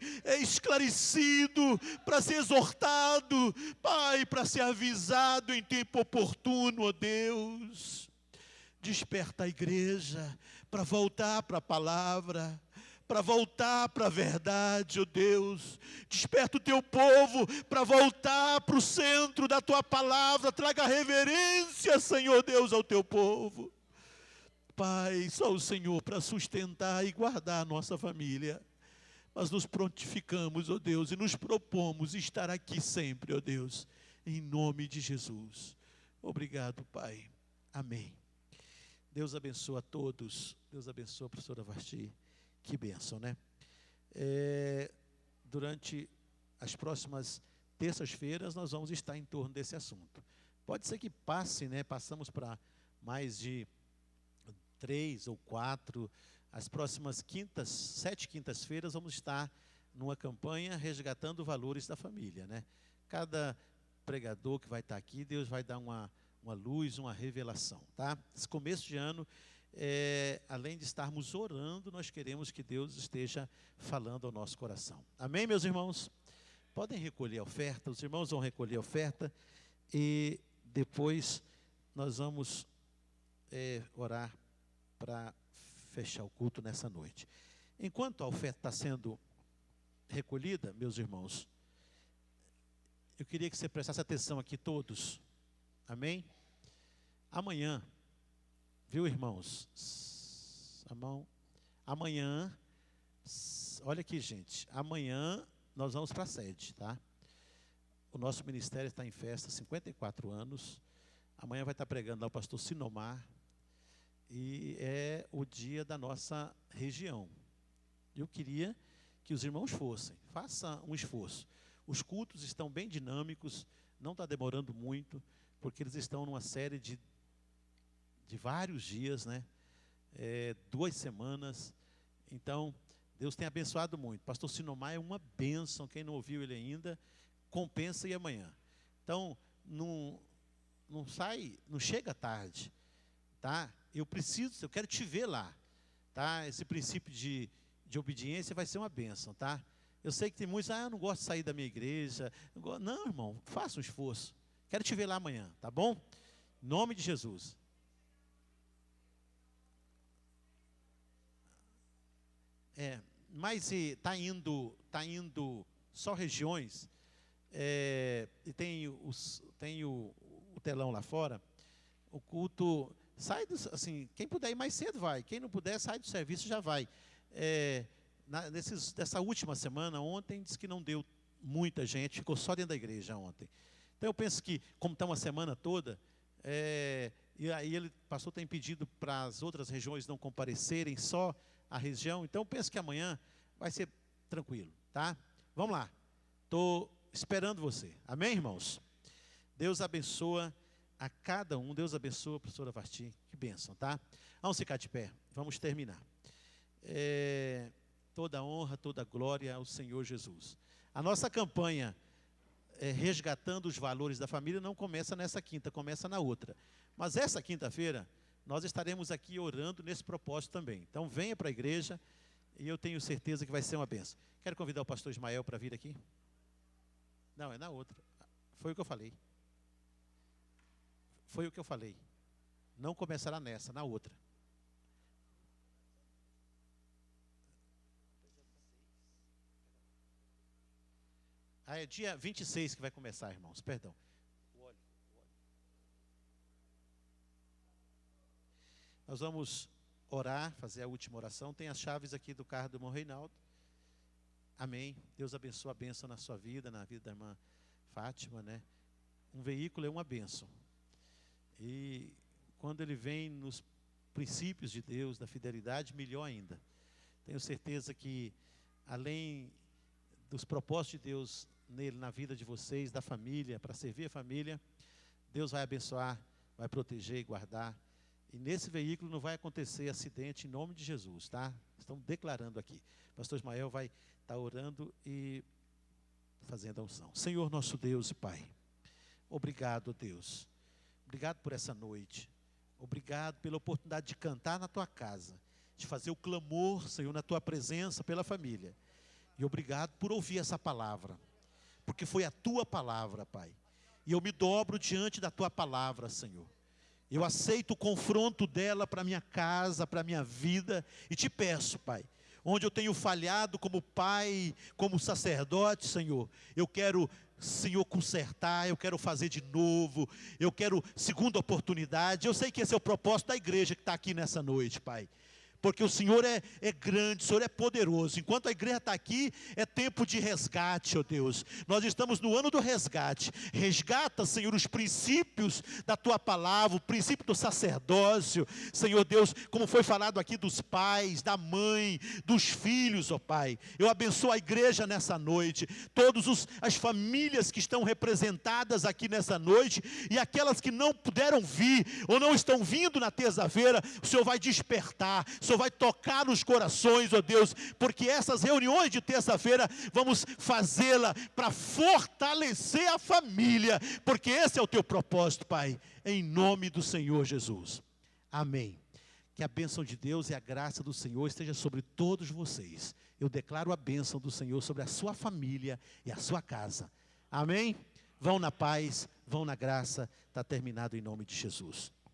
esclarecido, para ser exortado, Pai, para ser avisado em tempo oportuno, ó Deus. Desperta a igreja para voltar para a palavra, para voltar para a verdade, ó Deus. Desperta o Teu povo para voltar para o centro da Tua palavra. Traga reverência, Senhor Deus, ao Teu povo. Pai, só o Senhor para sustentar e guardar a nossa família. Mas nos prontificamos, ó Deus, e nos propomos estar aqui sempre, ó Deus, em nome de Jesus. Obrigado, Pai. Amém. Deus abençoe a todos. Deus abençoe a professora Vasti. Que bênção, né? Durante as próximas terças-feiras, nós vamos estar em torno desse assunto. Pode ser que passe, né? Passamos para mais de 3 ou 4, as próximas 7 quintas-feiras, vamos estar numa campanha resgatando valores da família, né? Cada pregador que vai estar aqui, Deus vai dar uma luz, uma revelação, tá? Esse começo de ano, além de estarmos orando, nós queremos que Deus esteja falando ao nosso coração. Amém, meus irmãos? Podem recolher a oferta, os irmãos vão recolher a oferta, e depois nós vamos orar para fechar o culto nessa noite. Enquanto a oferta está sendo recolhida, meus irmãos, eu queria que você prestasse atenção aqui todos. Amém? Amanhã, viu, irmãos? Amanhã, olha aqui, gente. Amanhã nós vamos para a sede, tá? O nosso ministério está em festa, 54 anos. Amanhã vai estar pregando lá o pastor Sinomar. E é o dia da nossa região. Eu queria que os irmãos fossem. Faça um esforço. Os cultos estão bem dinâmicos, não está demorando muito, porque eles estão numa série de vários dias, né? 2 semanas. Então, Deus tem abençoado muito. Pastor Sinomar é uma bênção. Quem não ouviu ele ainda, compensa ir amanhã. Então, não chega tarde, tá? Eu quero te ver lá, tá? Esse princípio de obediência vai ser uma bênção, tá? Eu sei que tem muitos, eu não gosto de sair da minha igreja. Não, irmão, faça um esforço. Quero te ver lá amanhã, tá bom? Em nome de Jesus. Mas está indo só regiões, e tem o telão lá fora. O culto assim, quem puder ir mais cedo vai, quem não puder sai do serviço já vai. Dessa última semana, ontem, disse que não deu muita gente, ficou só dentro da igreja ontem. Então eu penso que, como está uma semana toda, e aí o pastor tem pedido para as outras regiões não comparecerem, só a região, então eu penso que amanhã vai ser tranquilo, tá? Vamos lá, estou esperando você, amém, irmãos? Deus abençoa a cada um, Deus abençoa a professora Vartim, que bênção, tá? Vamos ficar de pé, vamos terminar. Toda honra, toda glória ao Senhor Jesus. A nossa campanha resgatando os valores da família não começa nessa quinta, começa na outra. Mas essa quinta-feira, nós estaremos aqui orando nesse propósito também. Então venha para a igreja e eu tenho certeza que vai ser uma bênção. Quero convidar o pastor Ismael para vir aqui. Não, é na outra. Foi o que eu falei. Foi o que eu falei. Não começará nessa, na outra. É dia 26 que vai começar, irmãos, perdão. Nós vamos orar, fazer a última oração. Tem as chaves aqui do carro do irmão Reinaldo. Amém. Deus abençoe a bênção na sua vida, na vida da irmã Fátima, né? Um veículo é uma bênção. E quando ele vem nos princípios de Deus, da fidelidade, melhor ainda. Tenho certeza que, além dos propósitos de Deus nele, na vida de vocês, da família, para servir a família, Deus vai abençoar, vai proteger e guardar. E nesse veículo não vai acontecer acidente em nome de Jesus, tá? Estamos declarando aqui. O pastor Ismael vai estar orando e fazendo a unção. Senhor nosso Deus e Pai, obrigado, Deus. Obrigado por essa noite. Obrigado pela oportunidade de cantar na tua casa, de fazer o clamor, Senhor, na tua presença pela família. E obrigado por ouvir essa palavra, porque foi a tua palavra, Pai. E eu me dobro diante da tua palavra, Senhor. Eu aceito o confronto dela para minha casa, para minha vida, e te peço, Pai, onde eu tenho falhado como pai, como sacerdote, Senhor, eu quero, Senhor, consertar, eu quero fazer de novo, eu quero segunda oportunidade. Eu sei que esse é o propósito da igreja que está aqui nessa noite, Pai. Porque o Senhor é grande, o Senhor é poderoso. Enquanto a igreja está aqui, é tempo de resgate, ó Deus. Nós estamos no ano do resgate. Resgata, Senhor, os princípios da tua palavra, o princípio do sacerdócio. Senhor Deus, como foi falado aqui dos pais, da mãe, dos filhos, ó Pai. Eu abençoo a igreja nessa noite. Todas as famílias que estão representadas aqui nessa noite. E aquelas que não puderam vir, ou não estão vindo na terça-feira, o Senhor vai despertar. O Senhor vai tocar nos corações, ó Deus, porque essas reuniões de terça-feira vamos fazê-la para fortalecer a família, porque esse é o teu propósito, Pai, em nome do Senhor Jesus. Amém. Que a bênção de Deus e a graça do Senhor esteja sobre todos vocês. Eu declaro a bênção do Senhor sobre a sua família e a sua casa. Amém? Vão na paz, vão na graça, está terminado em nome de Jesus.